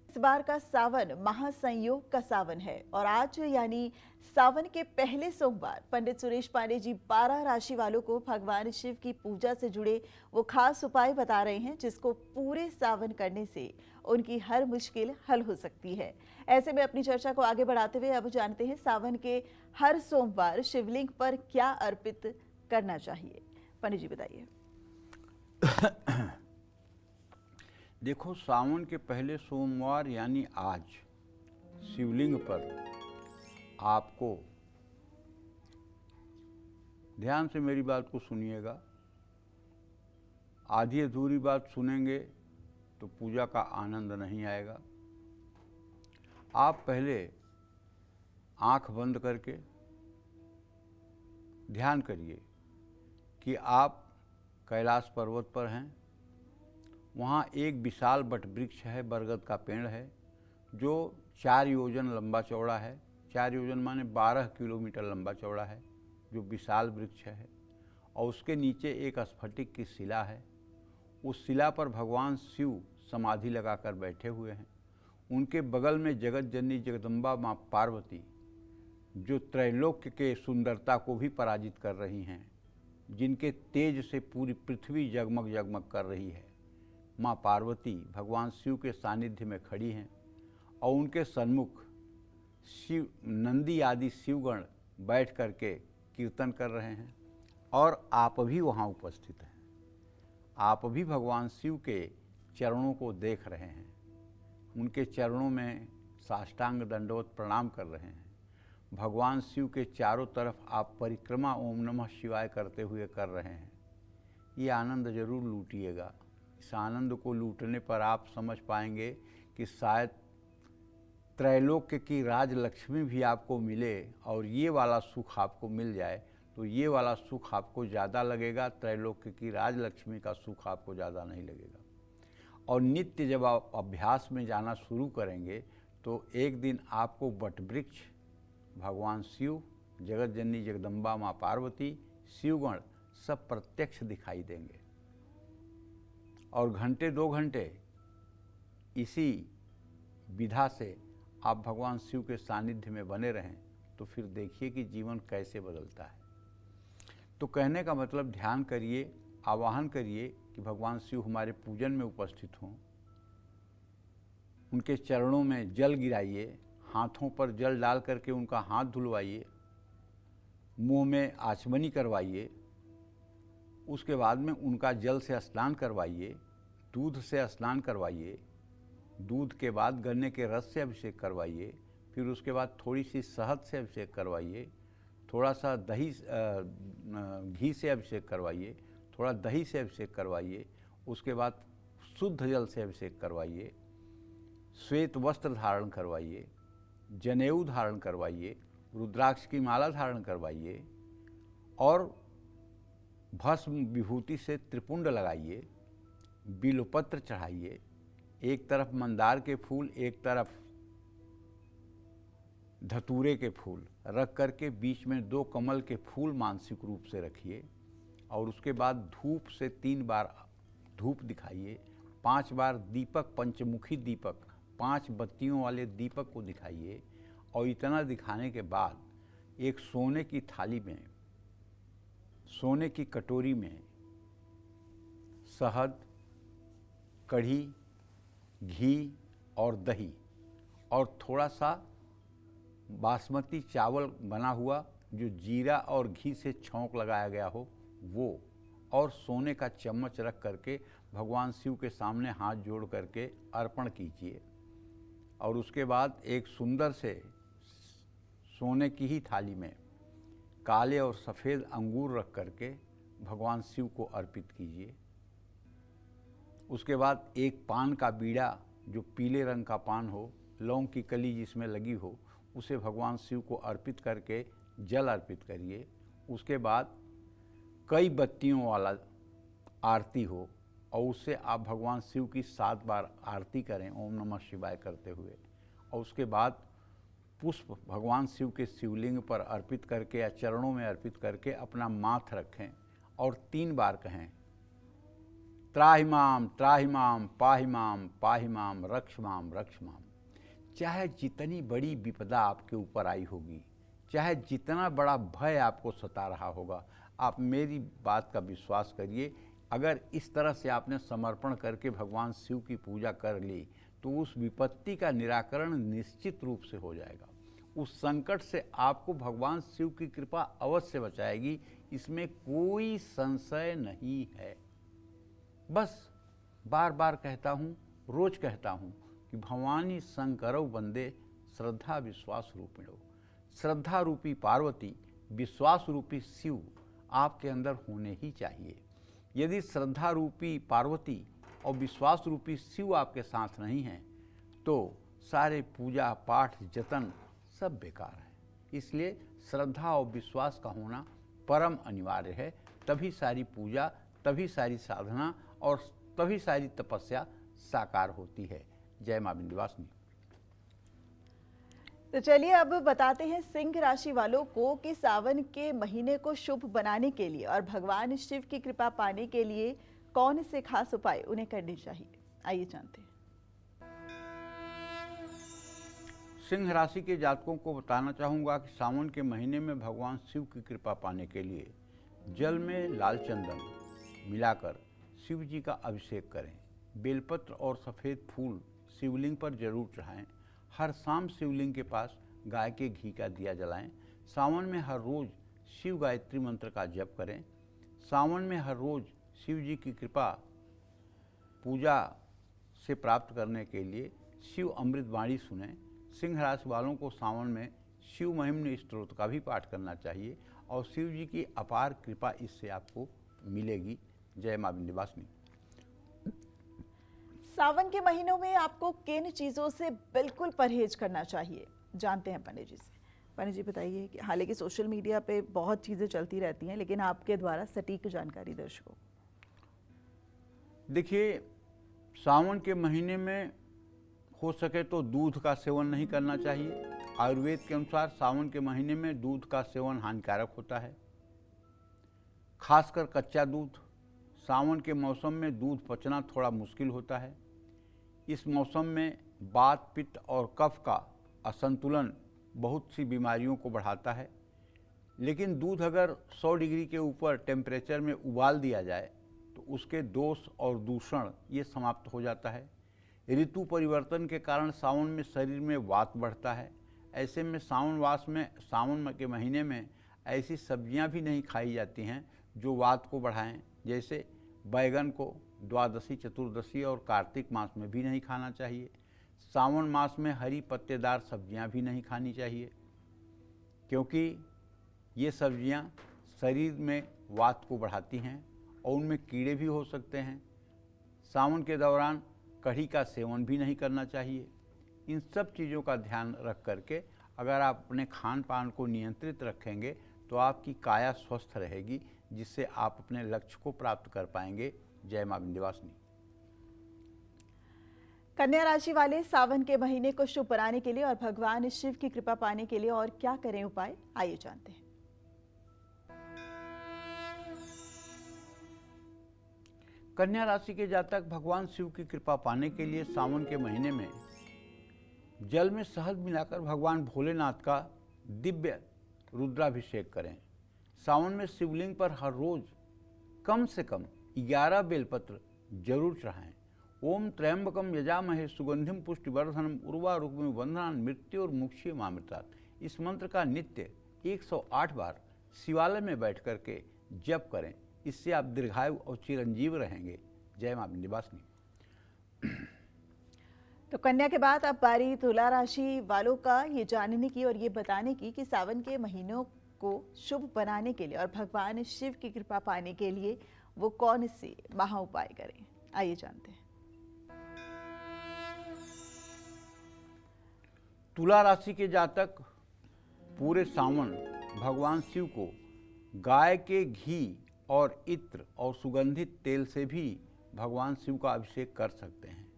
इस बार का सावन महासंयोग का सावन है और आज यानी सावन के पहले सोमवार पंडित सुरेश पांडे जी 12 राशि वालों को भगवान शिव की पूजा से जुड़े वो खास उपाय बता रहे हैं जिसको पूरे सावन करने से उनकी हर मुश्किल हल हो सकती है। ऐसे में अपनी चर्चा को आगे बढ़ाते हुए अब जानते हैं सावन के हर सोमवार शिवलिंग पर क्या अर्पित करना चाहिए। पंडित जी बताइए। देखो, सावन के पहले सोमवार यानी आज शिवलिंग पर आपको, ध्यान से मेरी बात को सुनिएगा, आधी अधूरी बात सुनेंगे तो पूजा का आनंद नहीं आएगा। आप पहले आंख बंद करके ध्यान करिए कि आप कैलाश पर्वत पर हैं। वहाँ एक विशाल बट वृक्ष है, बरगद का पेड़ है, जो 4 योजन लंबा चौड़ा है। 4 योजन माने 12 किलोमीटर लंबा चौड़ा है, जो विशाल वृक्ष है। और उसके नीचे एक स्फटिक की शिला है। उस शिला पर भगवान शिव समाधि लगाकर बैठे हुए हैं। उनके बगल में जगत जननी जगदम्बा माँ पार्वती, जो त्रैलोक्य के सुंदरता को भी पराजित कर रही हैं, जिनके तेज से पूरी पृथ्वी जगमग जगमग कर रही है, माँ पार्वती भगवान शिव के सानिध्य में खड़ी हैं और उनके सन्मुख शिव नंदी आदि शिवगण बैठ करके कीर्तन कर रहे हैं और आप भी वहाँ उपस्थित हैं। आप भी भगवान शिव के चरणों को देख रहे हैं, उनके चरणों में साष्टांग दंडवत प्रणाम कर रहे हैं। भगवान शिव के चारों तरफ आप परिक्रमा ओम नमः शिवाय करते हुए कर रहे हैं। ये आनंद जरूर लूटिएगा। इस आनंद को लूटने पर आप समझ पाएंगे कि शायद त्रैलोक्य की राजलक्ष्मी भी आपको मिले और ये वाला सुख आपको मिल जाए तो ये वाला सुख आपको ज़्यादा लगेगा, त्रैलोक्य की राजलक्ष्मी का सुख आपको ज़्यादा नहीं लगेगा। और नित्य जब आप अभ्यास में जाना शुरू करेंगे तो एक दिन आपको वटवृक्ष, भगवान शिव, जगत जननी जगदम्बा माँ पार्वती, शिवगण सब प्रत्यक्ष दिखाई देंगे। और घंटे 2 घंटे इसी विधा से आप भगवान शिव के सानिध्य में बने रहें तो फिर देखिए कि जीवन कैसे बदलता है। तो कहने का मतलब ध्यान करिए, आवाहन करिए कि भगवान शिव हमारे पूजन में उपस्थित हों। उनके चरणों में जल गिराइए, हाथों पर जल डाल करके उनका हाथ धुलवाइए, मुंह में आचमनी करवाइए, उसके बाद में उनका जल से स्नान करवाइए, दूध से स्नान करवाइए, दूध के बाद गन्ने के रस से अभिषेक करवाइए, फिर उसके बाद थोड़ी सी शहद से अभिषेक करवाइए, थोड़ा सा घी से अभिषेक करवाइए, थोड़ा दही से अभिषेक करवाइए, उसके बाद शुद्ध जल से अभिषेक करवाइए, श्वेत वस्त्र धारण करवाइए, जनेऊ धारण करवाइए, रुद्राक्ष की माला धारण करवाइए और भस्म विभूति से त्रिपुंड लगाइए, बिल्वपत्र चढ़ाइए, एक तरफ मंदार के फूल, एक तरफ धतूरे के फूल रख करके बीच में 2 कमल के फूल मानसिक रूप से रखिए और उसके बाद धूप से 3 बार धूप दिखाइए, 5 बार दीपक, पंचमुखी दीपक, 5 बत्तियों वाले दीपक को दिखाइए और इतना दिखाने के बाद एक सोने की थाली में, सोने की कटोरी में शहद, कढ़ी, घी और दही और थोड़ा सा बासमती चावल बना हुआ जो जीरा और घी से छौंक लगाया गया हो वो, और सोने का चम्मच रख करके भगवान शिव के सामने हाथ जोड़ करके अर्पण कीजिए और उसके बाद एक सुंदर से सोने की ही थाली में काले और सफ़ेद अंगूर रख करके भगवान शिव को अर्पित कीजिए। उसके बाद एक पान का बीड़ा जो पीले रंग का पान हो, लौंग की कली जिसमें लगी हो, उसे भगवान शिव को अर्पित करके जल अर्पित करिए। उसके बाद कई बत्तियों वाला आरती हो और उससे आप भगवान शिव की 7 बार आरती करें ओम नमः शिवाय करते हुए और उसके बाद पुष्प भगवान शिव के शिवलिंग पर अर्पित करके या चरणों में अर्पित करके अपना माथ रखें और 3 बार कहें, त्राहिमाम त्राहिमाम पाहिमाम पाहिमाम रक्षमाम रक्षमाम। चाहे जितनी बड़ी विपदा आपके ऊपर आई होगी, चाहे जितना बड़ा भय आपको सता रहा होगा, आप मेरी बात का विश्वास करिए, अगर इस तरह से आपने समर्पण करके भगवान शिव की पूजा कर ली तो उस विपत्ति का निराकरण निश्चित रूप से हो जाएगा। उस संकट से आपको भगवान शिव की कृपा अवश्य बचाएगी, इसमें कोई संशय नहीं है। बस बार बार कहता हूँ, रोज कहता हूँ कि भवानी शंकरौ वंदे श्रद्धा विश्वास रूपिणो। श्रद्धा रूपी पार्वती, विश्वास रूपी शिव आपके अंदर होने ही चाहिए। यदि श्रद्धा रूपी पार्वती और विश्वास रूपी शिव आपके साथ नहीं हैं तो सारे पूजा पाठ जतन सब बेकार है। इसलिए श्रद्धा और विश्वास का होना परम अनिवार्य है, तभी सारी पूजा, तभी सारी साधना और तभी सारी तपस्या साकार होती है। जय मां विंध्यवासिनी। तो चलिए अब बताते हैं सिंह राशि वालों को कि सावन के महीने को शुभ बनाने के लिए और भगवान शिव की कृपा पाने के लिए कौन से खास उपाय उन्हें करने चाहिए। आइए जानते हैं। सिंह राशि के जातकों को बताना चाहूँगा कि सावन के महीने में भगवान शिव की कृपा पाने के लिए जल में लाल चंदन मिलाकर शिव जी का अभिषेक करें। बेलपत्र और सफ़ेद फूल शिवलिंग पर जरूर चढ़ाएं। हर शाम शिवलिंग के पास गाय के घी का दिया जलाएं। सावन में हर रोज़ शिव गायत्री मंत्र का जप करें। सावन में हर रोज़ शिव जी की कृपा पूजा से प्राप्त करने के लिए शिव अमृत वाणी सुनें। सिंह राशि वालों को सावन में शिव महिम्न स्तोत्र का भी पाठ करना चाहिए और शिव जी की अपार कृपा इससे आपको मिलेगी। जय मां विंध्यवासिनी। सावन के महीनों में आपको किन चीज़ों से बिल्कुल परहेज करना चाहिए, जानते हैं पंडित जी से। पंडित जी बताइए कि हालांकि सोशल मीडिया पे बहुत चीज़ें चलती रहती हैं, लेकिन आपके द्वारा सटीक जानकारी दर्शकों। देखिए, सावन के महीने में हो सके तो दूध का सेवन नहीं करना चाहिए। आयुर्वेद के अनुसार सावन के महीने में दूध का सेवन हानिकारक होता है, खासकर कच्चा दूध। सावन के मौसम में दूध पचना थोड़ा मुश्किल होता है। इस मौसम में वात, पित्त और कफ का असंतुलन बहुत सी बीमारियों को बढ़ाता है। लेकिन दूध अगर 100 डिग्री के ऊपर टेम्परेचर में उबाल दिया जाए तो उसके दोष और दूषण ये समाप्त हो जाता है। ऋतु परिवर्तन के कारण सावन में शरीर में वात बढ़ता है। ऐसे में सावन के महीने में ऐसी सब्जियां भी नहीं खाई जाती हैं जो वात को बढ़ाएं। जैसे बैगन को द्वादशी, चतुर्दशी और कार्तिक मास में भी नहीं खाना चाहिए। सावन मास में हरी पत्तेदार सब्जियां भी नहीं खानी चाहिए, क्योंकि ये सब्जियां शरीर में वात को बढ़ाती हैं और उनमें कीड़े भी हो सकते हैं। सावन के दौरान कढ़ी का सेवन भी नहीं करना चाहिए। इन सब चीज़ों का ध्यान रख करके अगर आप अपने खान पान को नियंत्रित रखेंगे तो आपकी काया स्वस्थ रहेगी, जिससे आप अपने लक्ष्य को प्राप्त कर पाएंगे। जय मां विंध्यवासिनी। कन्या राशि वाले सावन के महीने को शुभ बनाने के लिए और भगवान शिव की कृपा पाने के लिए और क्या करें उपाय, आइए जानते हैं। कन्या राशि के जातक भगवान शिव की कृपा पाने के लिए सावन के महीने में जल में शहद मिलाकर भगवान भोलेनाथ का दिव्य रुद्राभिषेक करें। सावन में शिवलिंग पर हर रोज कम से कम 11 बेलपत्र जरूर चढ़ाएं। ओम त्र्यंबकम यजामहे सुगंधिम पुष्टिवर्धनम उर्वारुकमिव बंधनान् मृत्योर्मुक्षीयमामृतात्। इस मंत्र का नित्य 108 बार शिवालय में बैठ करके जप करें। इससे आप दीर्घायु और चिरंजीव रहेंगे। जय मां विंध्यवासिनी। तो कन्या के बाद अब बारी तुला राशि वालों का ये जानने की और ये बताने की कि सावन के महीनों को शुभ बनाने के लिए और भगवान शिव की कृपा पाने के लिए वो कौन से महा उपाय करें, आइए जानते हैं। तुला राशि के जातक पूरे सावन भगवान शिव को गाय के घी और इत्र और सुगंधित तेल से भी भगवान शिव का अभिषेक कर सकते हैं।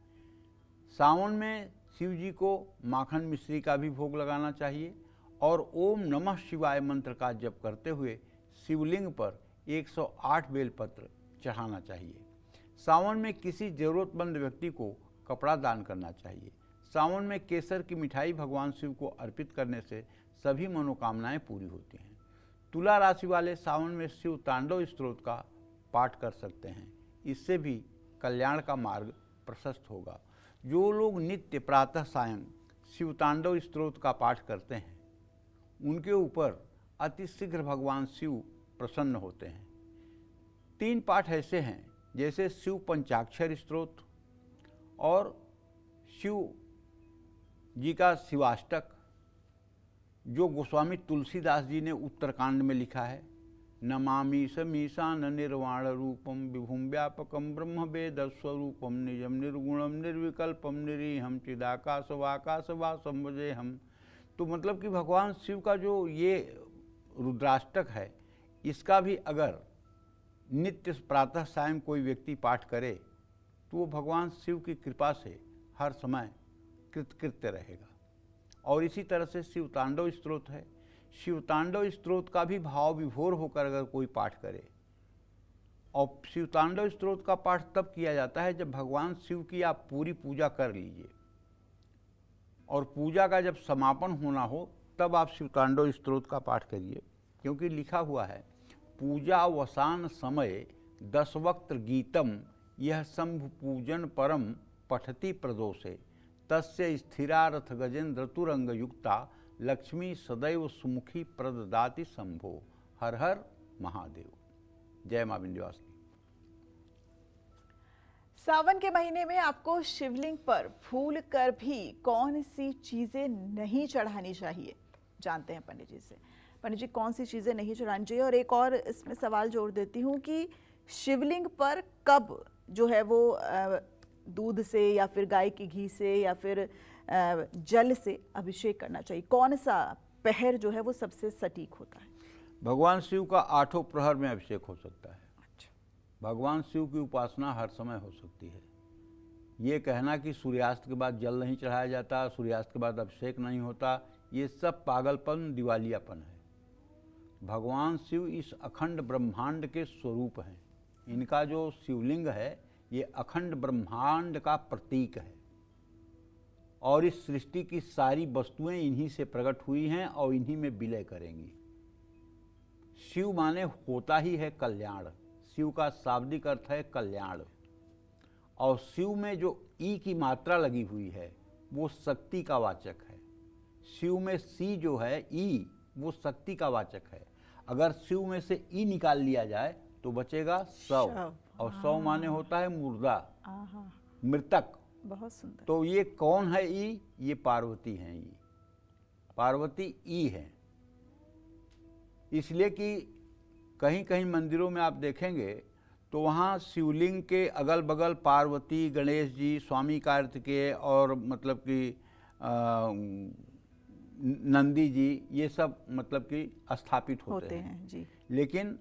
सावन में शिव जी को माखन मिश्री का भी भोग लगाना चाहिए और ओम नमः शिवाय मंत्र का जप करते हुए शिवलिंग पर 108 बेलपत्र चढ़ाना चाहिए। सावन में किसी जरूरतमंद व्यक्ति को कपड़ा दान करना चाहिए। सावन में केसर की मिठाई भगवान शिव को अर्पित करने से सभी मनोकामनाएं पूरी होती हैं। तुला राशि वाले सावन में शिव तांडव स्तोत्र का पाठ कर सकते हैं। इससे भी कल्याण का मार्ग प्रशस्त होगा। जो लोग नित्य प्रातः सायं शिव तांडव स्तोत्र का पाठ करते हैं उनके ऊपर अति शीघ्र भगवान शिव प्रसन्न होते हैं। 3 पाठ ऐसे हैं जैसे शिव पंचाक्षर स्तोत्र और शिव जी का शिवाष्टक, जो गोस्वामी तुलसीदास जी ने उत्तरकांड में लिखा है। नमामि समीशान निर्वाण रूपम विभुम व्यापकम ब्रह्म वेद स्वरूपम निजम निर्गुणम निर्विकल्पम निरीहम चिदाकाश वाकाश वासम वजेहम। तो मतलब कि भगवान शिव का जो ये रुद्राष्टक है, इसका भी अगर नित्य प्रातः सायं कोई व्यक्ति पाठ करे तो वो भगवान शिव की कृपा से हर समय कृतकृत्य रहेगा। और इसी तरह से शिव तांडव स्तोत्र है। शिव तांडव स्तोत्र का भी भाव विभोर होकर अगर कोई पाठ करे, और शिव तांडव स्तोत्र का पाठ तब किया जाता है जब भगवान शिव की आप पूरी पूजा कर लीजिए और पूजा का जब समापन होना हो तब आप शिव तांडव स्तोत्र का पाठ करिए। क्योंकि लिखा हुआ है पूजावसान समय 10 वक्त गीतम यह शंभु पूजन परम पठति प्रदोषे तस्य स्थिरारथ गजेंद्र तुरंग युक्ता लक्ष्मी सदैव सुमुखी प्रददाति शंभो। हर हर महादेव। जय मां विंध्यवासिनी। सावन के महीने में आपको शिवलिंग पर भूल कर भी कौन सी चीजें नहीं चढ़ानी चाहिए, जानते हैं पंडित जी से। पंडित जी, कौन सी चीजें नहीं चढ़ानी चाहिए? और एक और इसमें सवाल जोड़ देती हूँ कि शिवलिंग पर कब जो है वो दूध से या फिर गाय के घी से या फिर जल से अभिषेक करना चाहिए? कौन सा पहर जो है वो सबसे सटीक होता है? भगवान शिव का 8 प्रहर में अभिषेक हो सकता है। अच्छा। भगवान शिव की उपासना हर समय हो सकती है। ये कहना कि सूर्यास्त के बाद जल नहीं चढ़ाया जाता, सूर्यास्त के बाद अभिषेक नहीं होता, ये सब पागलपन, दिवालियापन है। भगवान शिव इस अखंड ब्रह्मांड के स्वरूप हैं। इनका जो शिवलिंग है ये अखंड ब्रह्मांड का प्रतीक है और इस सृष्टि की सारी वस्तुएं इन्हीं से प्रकट हुई हैं और इन्हीं में विलय करेंगी। शिव माने होता ही है कल्याण। शिव का शाब्दिक अर्थ है कल्याण, और शिव में जो ई की मात्रा लगी हुई है वो शक्ति का वाचक है। शिव में सी जो है ई, वो शक्ति का वाचक है। अगर शिव में से ई निकाल लिया जाए तो बचेगा शव, और शव माने होता है मुर्दा, मृतक। बहुत सुंदर। तो ये कौन है ई? ये पार्वती हैं। ई पार्वती ई है। इसलिए कि कहीं कहीं मंदिरों में आप देखेंगे तो वहाँ शिवलिंग के अगल बगल पार्वती, गणेश जी, स्वामी कार्तिकेय और मतलब कि नंदी जी, ये सब मतलब कि स्थापित होते हैं जी। लेकिन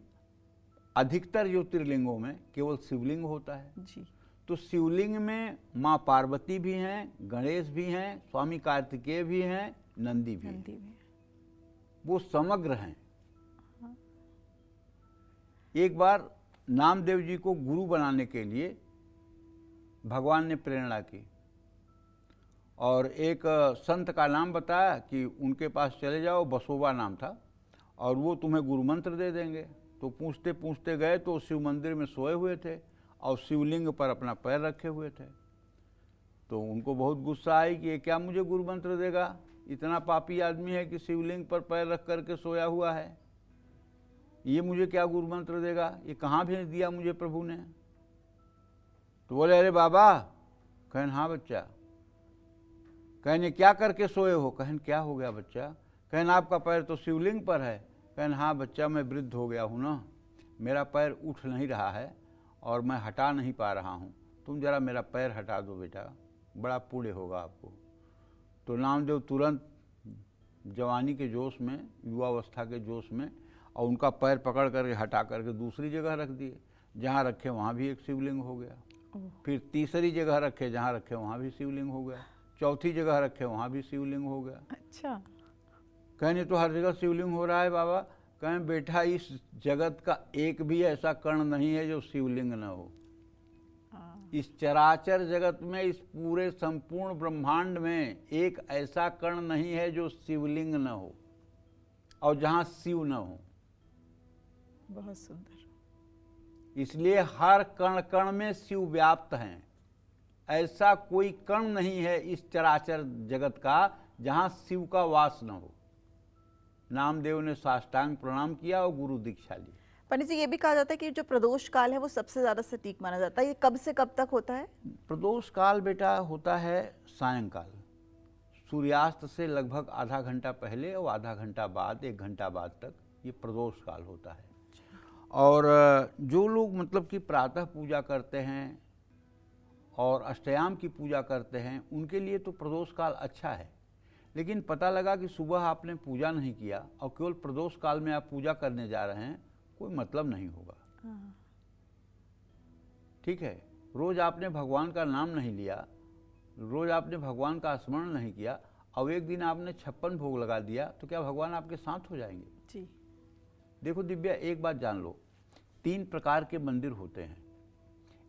अधिकतर ज्योतिर्लिंगों में केवल शिवलिंग होता है जी। तो शिवलिंग में माँ पार्वती भी हैं, गणेश भी हैं, स्वामी कार्तिकेय भी हैं, नंदी भी हैं। वो समग्र हैं। एक बार नामदेव जी को गुरु बनाने के लिए भगवान ने प्रेरणा की और एक संत का नाम बताया कि उनके पास चले जाओ, बसोबा नाम था, और वो तुम्हें गुरु मंत्र दे देंगे। तो पूछते पूछते गए तो शिव मंदिर में सोए हुए थे और शिवलिंग पर अपना पैर रखे हुए थे। तो उनको बहुत गुस्सा आई कि ये क्या मुझे गुरु मंत्र देगा, इतना पापी आदमी है कि शिवलिंग पर पैर रख करके सोया हुआ है, ये मुझे क्या गुरु मंत्र देगा, ये कहाँ भेज दिया मुझे प्रभु ने। तो बोले अरे बाबा। कहन हाँ बच्चा। कहने क्या करके सोए हो? कहन क्या हो गया बच्चा? कहन आपका पैर तो शिवलिंग पर है। कहन हाँ बच्चा, मैं वृद्ध हो गया हूँ ना, मेरा पैर उठ नहीं रहा है और मैं हटा नहीं पा रहा हूँ, तुम जरा मेरा पैर हटा दो बेटा, बड़ा पुण्य होगा आपको। तो नामदेव तुरंत जवानी के जोश में, युवावस्था के जोश में, और उनका पैर पकड़ करके हटा करके दूसरी जगह रख दिए। जहाँ रखे वहाँ भी एक शिवलिंग हो गया। फिर तीसरी जगह रखे, जहाँ रखे वहाँ भी शिवलिंग हो गया। चौथी जगह रखे वहाँ भी शिवलिंग हो गया। अच्छा। कहने तो हर जगह शिवलिंग हो रहा है बाबा। कहें बेटा, इस जगत का एक भी ऐसा कण नहीं है जो शिवलिंग न हो। इस चराचर जगत में, इस पूरे संपूर्ण ब्रह्मांड में एक ऐसा कण नहीं है जो शिवलिंग न हो और जहाँ शिव न हो। बहुत सुंदर। इसलिए हर कण कण में शिव व्याप्त हैं। ऐसा कोई कण नहीं है इस चराचर जगत का जहाँ शिव का वास न हो। नामदेव ने साष्टांग प्रणाम किया और गुरु दीक्षा ली। पंडित जी, ये भी कहा जाता है कि जो प्रदोष काल है वो सबसे ज्यादा सटीक माना जाता है। ये कब से कब तक होता है? प्रदोष काल बेटा होता है सायंकाल, सूर्यास्त से लगभग आधा घंटा पहले और आधा घंटा बाद, 1 घंटा बाद तक ये प्रदोष काल होता है। और जो लोग मतलब कि प्रातः पूजा करते हैं और अष्टयाम की पूजा करते हैं, उनके लिए तो प्रदोष काल अच्छा है। लेकिन पता लगा कि सुबह आपने पूजा नहीं किया और केवल प्रदोष काल में आप पूजा करने जा रहे हैं, कोई मतलब नहीं होगा। ठीक है, रोज आपने भगवान का नाम नहीं लिया, रोज आपने भगवान का स्मरण नहीं किया, और एक दिन आपने 56 भोग लगा दिया, तो क्या भगवान आपके साथ हो जाएंगे? जी। देखो दिव्या, एक बात जान लो, 3 प्रकार के मंदिर होते हैं।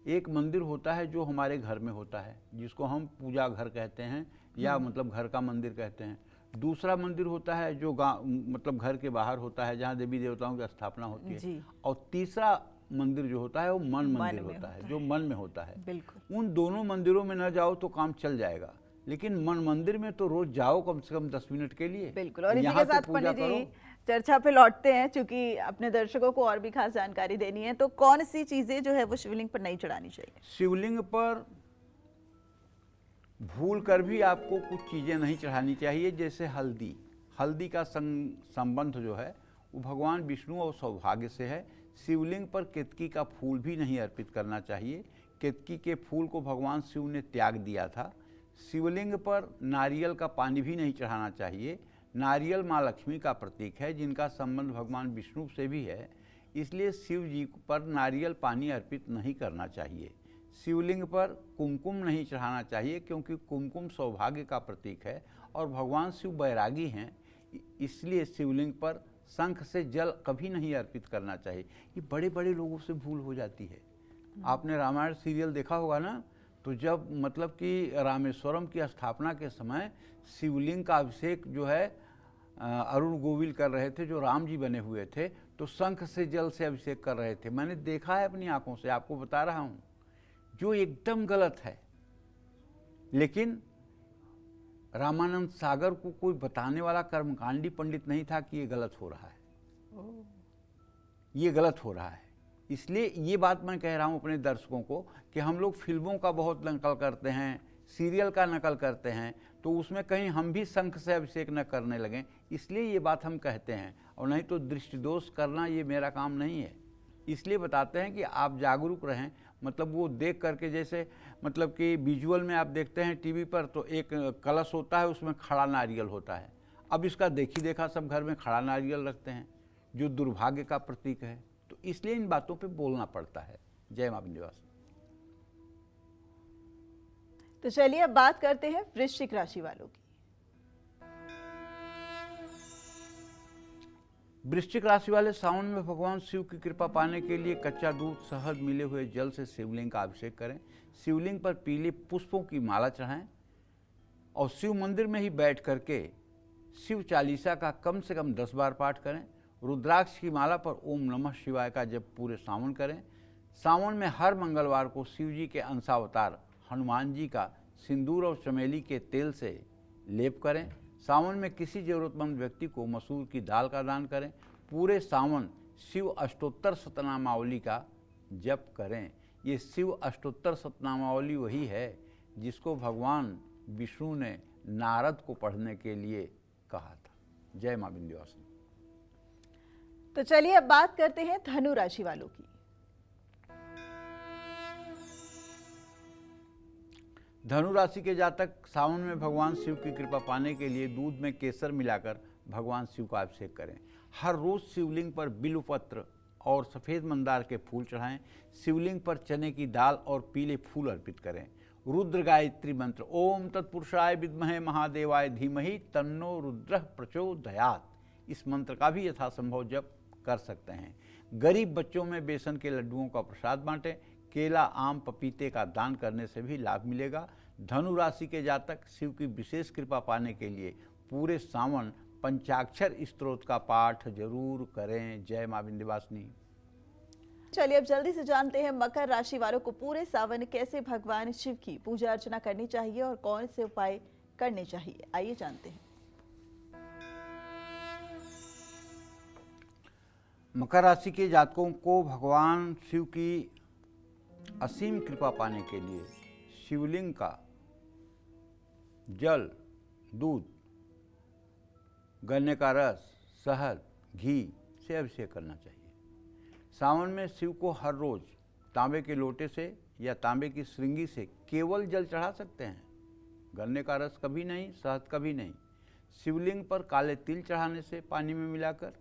एक मंदिर होता है जो हमारे घर में होता है, जिसको हम पूजा घर कहते हैं या मतलब घर का मंदिर कहते हैं। दूसरा मंदिर होता है जो मतलब घर के बाहर होता है, जहाँ देवी देवताओं की स्थापना होती है। और तीसरा मंदिर जो होता है वो मन मंदिर होता है, जो मन में होता है। बिल्कुल। उन दोनों मंदिरों में न जाओ तो काम चल जाएगा, लेकिन मन मंदिर में तो रोज जाओ कम से कम 10 मिनट के लिए। बिल्कुल। और इसी यहाँ के तो साथ पूजा पंडित जी करो। चर्चा पे लौटते हैं, क्योंकि अपने दर्शकों को और भी खास जानकारी देनी है। तो कौन सी चीजें जो है वो शिवलिंग पर नहीं चढ़ानी चाहिए? शिवलिंग पर भूल कर भी आपको कुछ चीज़ें नहीं चढ़ानी चाहिए, जैसे हल्दी। हल्दी का संबंध जो है वो भगवान विष्णु और सौभाग्य से है। शिवलिंग पर केतकी का फूल भी नहीं अर्पित करना चाहिए। केतकी के फूल को भगवान शिव ने त्याग दिया था। शिवलिंग पर नारियल का पानी भी नहीं चढ़ाना चाहिए। नारियल माँ लक्ष्मी का प्रतीक है, जिनका संबंध भगवान विष्णु से भी है, इसलिए शिव जी पर नारियल पानी अर्पित नहीं करना चाहिए। शिवलिंग पर कुमकुम नहीं चढ़ाना चाहिए, क्योंकि कुमकुम सौभाग्य का प्रतीक है और भगवान शिव बैरागी हैं, इसलिए शिवलिंग पर शंख से जल कभी नहीं अर्पित करना चाहिए। ये बड़े बड़े लोगों से भूल हो जाती है। आपने रामायण सीरियल देखा होगा ना, तो जब मतलब कि रामेश्वरम की स्थापना के समय शिवलिंग का अभिषेक जो है अरुण गोविल कर रहे थे, जो राम जी बने हुए थे, तो शंख से जल से अभिषेक कर रहे थे। मैंने देखा है अपनी आंखों से, आपको बता रहा हूं, जो एकदम गलत है। लेकिन रामानंद सागर को कोई बताने वाला कर्मकांडी पंडित नहीं था कि ये गलत हो रहा है, ये गलत हो रहा है। इसलिए ये बात मैं कह रहा हूं अपने दर्शकों को कि हम लोग फिल्मों का बहुत नकल करते हैं, सीरियल का नकल करते हैं, तो उसमें कहीं हम भी शंख से अभिषेक न करने लगें, इसलिए ये बात हम कहते हैं। और नहीं तो दृष्टिदोष करना ये मेरा काम नहीं है। इसलिए बताते हैं कि आप जागरूक रहें। मतलब वो देख करके, जैसे मतलब कि विजुअल में आप देखते हैं टीवी पर, तो एक कलश होता है, उसमें खड़ा नारियल होता है। अब इसका देखी देखा सब घर में खड़ा नारियल रखते हैं, जो दुर्भाग्य का प्रतीक है। तो इसलिए इन बातों पे बोलना पड़ता है। जय मां विंध्यवासिनी। तो चलिए अब बात करते हैं वृश्चिक राशि वालों की। वृश्चिक राशि वाले सावन में भगवान शिव की कृपा पाने के लिए कच्चा दूध, शहद, मिले हुए जल से शिवलिंग का अभिषेक करें। शिवलिंग पर पीले पुष्पों की माला चढ़ाएं और शिव मंदिर में ही बैठ करके शिव चालीसा का कम से कम 10 बार पाठ करें। रुद्राक्ष की माला पर ओम नमः शिवाय का जप पूरे सावन करें। सावन में हर मंगलवार को शिव जी के अंशावतार हनुमान जी का सिंदूर और चमेली के तेल से लेप करें। सावन में किसी जरूरतमंद व्यक्ति को मसूर की दाल का दान करें। पूरे सावन शिव अष्टोत्तर शतनामावली का जप करें। ये शिव अष्टोत्तर शतनामावली वही है जिसको भगवान विष्णु ने नारद को पढ़ने के लिए कहा था। जय मां विंध्यवासिनी। तो चलिए अब बात करते हैं धनु राशि वालों की। धनु राशि के जातक सावन में भगवान शिव की कृपा पाने के लिए दूध में केसर मिलाकर भगवान शिव का अभिषेक करें। हर रोज शिवलिंग पर बिल्वपत्र और सफ़ेद मंदार के फूल चढ़ाएं। शिवलिंग पर चने की दाल और पीले फूल अर्पित करें। रुद्र गायत्री मंत्र ओम तत्पुरुषाय विद्महे महादेवाय धीमहि तन्नो रुद्रः प्रचोदयात्, इस मंत्र का भी यथासंभव जप कर सकते हैं। गरीब बच्चों में बेसन के लड्डुओं का प्रसाद बांटें। केला, आम, पपीते का दान करने से भी लाभ मिलेगा। धनु राशि के जातक शिव की विशेष कृपा पाने के लिए पूरे सावन पंचाक्षर स्तोत्र का पाठ जरूर करें। जय मां विंध्यवासिनी। चलिए अब जल्दी से जानते हैं मकर राशि वालों को पूरे सावन कैसे भगवान शिव की पूजा अर्चना करनी चाहिए और कौन से उपाय करने चाहिए। आइए जानते हैं। मकर राशि के जातकों को भगवान शिव की असीम कृपा पाने के लिए शिवलिंग का जल, दूध, गन्ने का रस, शहद, घी से अभिषेक करना चाहिए। सावन में शिव को हर रोज तांबे के लोटे से या तांबे की श्रृंगी से केवल जल चढ़ा सकते हैं। गन्ने का रस कभी नहीं, शहद कभी नहीं। शिवलिंग पर काले तिल चढ़ाने से पानी में मिलाकर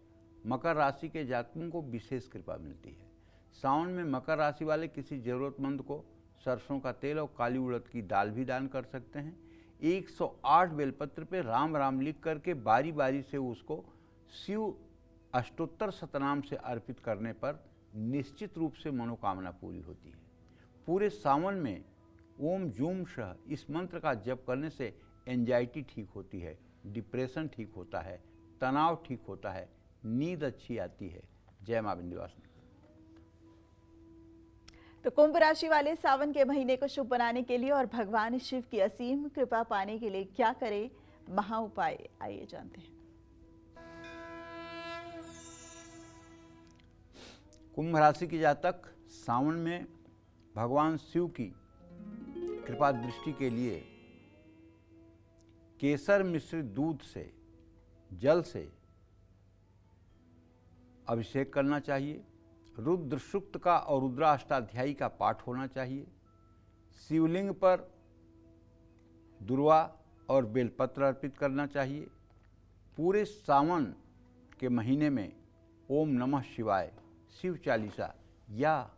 मकर राशि के जातकों को विशेष कृपा मिलती है। सावन में मकर राशि वाले किसी जरूरतमंद को सरसों का तेल और काली उड़द की दाल भी दान कर सकते हैं। 108 बेलपत्र पे राम राम लिख करके बारी बारी से उसको शिव अष्टोत्तर शतनाम से अर्पित करने पर निश्चित रूप से मनोकामना पूरी होती है। पूरे सावन में ओम जूम शह इस मंत्र का जप करने से एंजाइटी ठीक होती है, डिप्रेशन ठीक होता है, तनाव ठीक होता है, नींद अच्छी आती है। जय मां विंध्यवासिनी। तो कुंभ राशि वाले सावन के महीने को शुभ बनाने के लिए और भगवान शिव की असीम कृपा पाने के लिए क्या करें महा उपाय, आइए जानते हैं। कुंभ राशि के जातक सावन में भगवान शिव की कृपा दृष्टि के लिए केसर मिश्रित दूध से, जल से अभिषेक करना चाहिए। रुद्र सूक्त का और रुद्राष्टाध्यायी का पाठ होना चाहिए। शिवलिंग पर दुर्वा और बेलपत्र अर्पित करना चाहिए। पूरे सावन के महीने में ओम नमः शिवाय, शिव चालीसा, या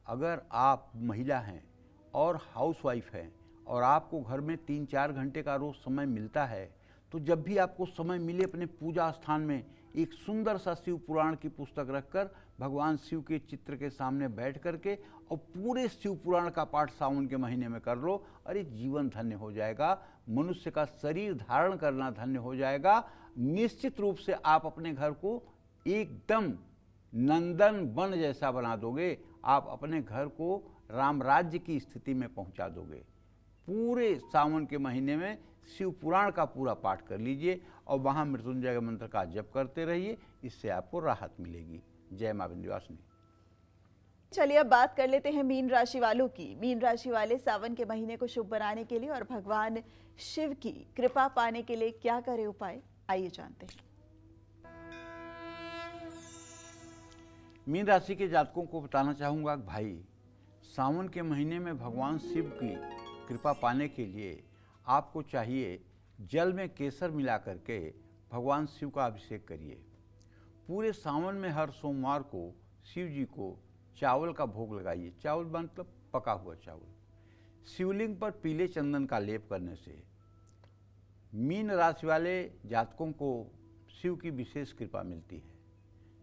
अगर आप महिला हैं और हाउसवाइफ हैं और आपको घर में 3-4 घंटे का रोज़ समय मिलता है, तो जब भी आपको समय मिले अपने पूजा स्थान में एक सुंदर सा शिव पुराण की पुस्तक रखकर भगवान शिव के चित्र के सामने बैठ करके और पूरे शिव पुराण का पाठ सावन के महीने में कर लो। अरे जीवन धन्य हो जाएगा, मनुष्य का शरीर धारण करना धन्य हो जाएगा। निश्चित रूप से आप अपने घर को एकदम नंदन वन जैसा बना दोगे, आप अपने घर को राम राज्य की स्थिति में पहुंचा दोगे। पूरे सावन के महीने में शिव पुराण का पूरा पाठ कर लीजिए और वहाँ मृत्युंजय के मंत्र का जप करते रहिए, इससे आपको राहत मिलेगी। जय मां विंध्यवासिनी। चलिए अब बात कर लेते हैं मीन राशि वालों की। मीन राशि वाले सावन के महीने को शुभ बनाने के लिए और भगवान शिव की कृपा पाने के लिए क्या करें उपाय, आइए जानते हैं। मीन राशि के जातकों को बताना चाहूँगा कि भाई, सावन के महीने में भगवान शिव की कृपा पाने के लिए आपको चाहिए जल में केसर मिला करके भगवान शिव का अभिषेक करिए। पूरे सावन में हर सोमवार को शिव जी को चावल का भोग लगाइए। चावल मतलब पका हुआ चावल। शिवलिंग पर पीले चंदन का लेप करने से मीन राशि वाले जातकों को शिव की विशेष कृपा मिलती है।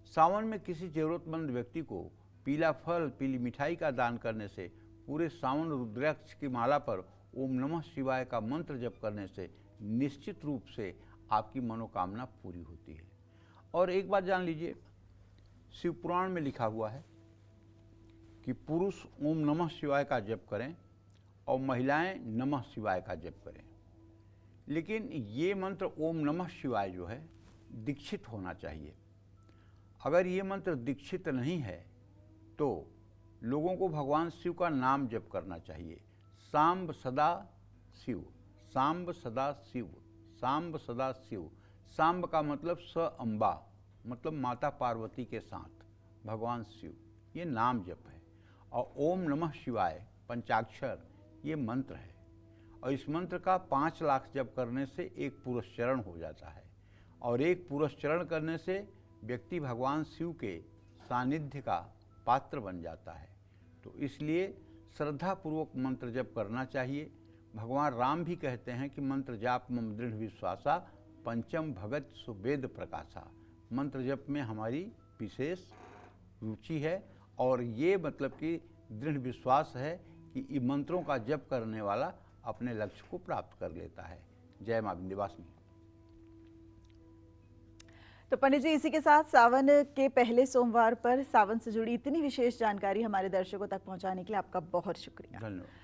सावन में किसी जरूरतमंद व्यक्ति को पीला फल, पीली मिठाई का दान करने से, पूरे सावन रुद्राक्ष की माला पर ओम नमः शिवाय का मंत्र जप करने से निश्चित रूप से आपकी मनोकामना पूरी होती है। और एक बात जान लीजिए, शिव पुराण में लिखा हुआ है कि पुरुष ओम नमः शिवाय का जप करें और महिलाएं नमः शिवाय का जप करें। लेकिन ये मंत्र ओम नमः शिवाय जो है दीक्षित होना चाहिए। अगर ये मंत्र दीक्षित नहीं है तो लोगों को भगवान शिव का नाम जप करना चाहिए। सांब सदा शिव, सांब सदा शिव, सांब सदा शिव। सांब का मतलब स अम्बा, मतलब माता पार्वती के साथ भगवान शिव, ये नाम जप है। और ओम नमः शिवाय पंचाक्षर ये मंत्र है। और इस मंत्र का 5 लाख जप करने से एक पुरस्चरण हो जाता है। और एक पुरस्चरण करने से व्यक्ति भगवान शिव के सानिध्य का पात्र बन जाता है। तो इसलिए श्रद्धापूर्वक मंत्र जप करना चाहिए। भगवान राम भी कहते हैं कि मंत्र जाप मम दृढ़ विश्वासा, पंचम भगत सुवेद प्रकाशा। मंत्र जप में हमारी विशेष रुचि है और ये मतलब कि दृढ़ विश्वास है कि इन मंत्रों का जप करने वाला अपने लक्ष्य को प्राप्त कर लेता है। जय मां विंध्यवासिनी। तो पंडित जी, इसी के साथ सावन के पहले सोमवार पर सावन से जुड़ी इतनी विशेष जानकारी हमारे दर्शकों तक पहुंचाने के लिए आपका बहुत शुक्रिया। धन्यवाद।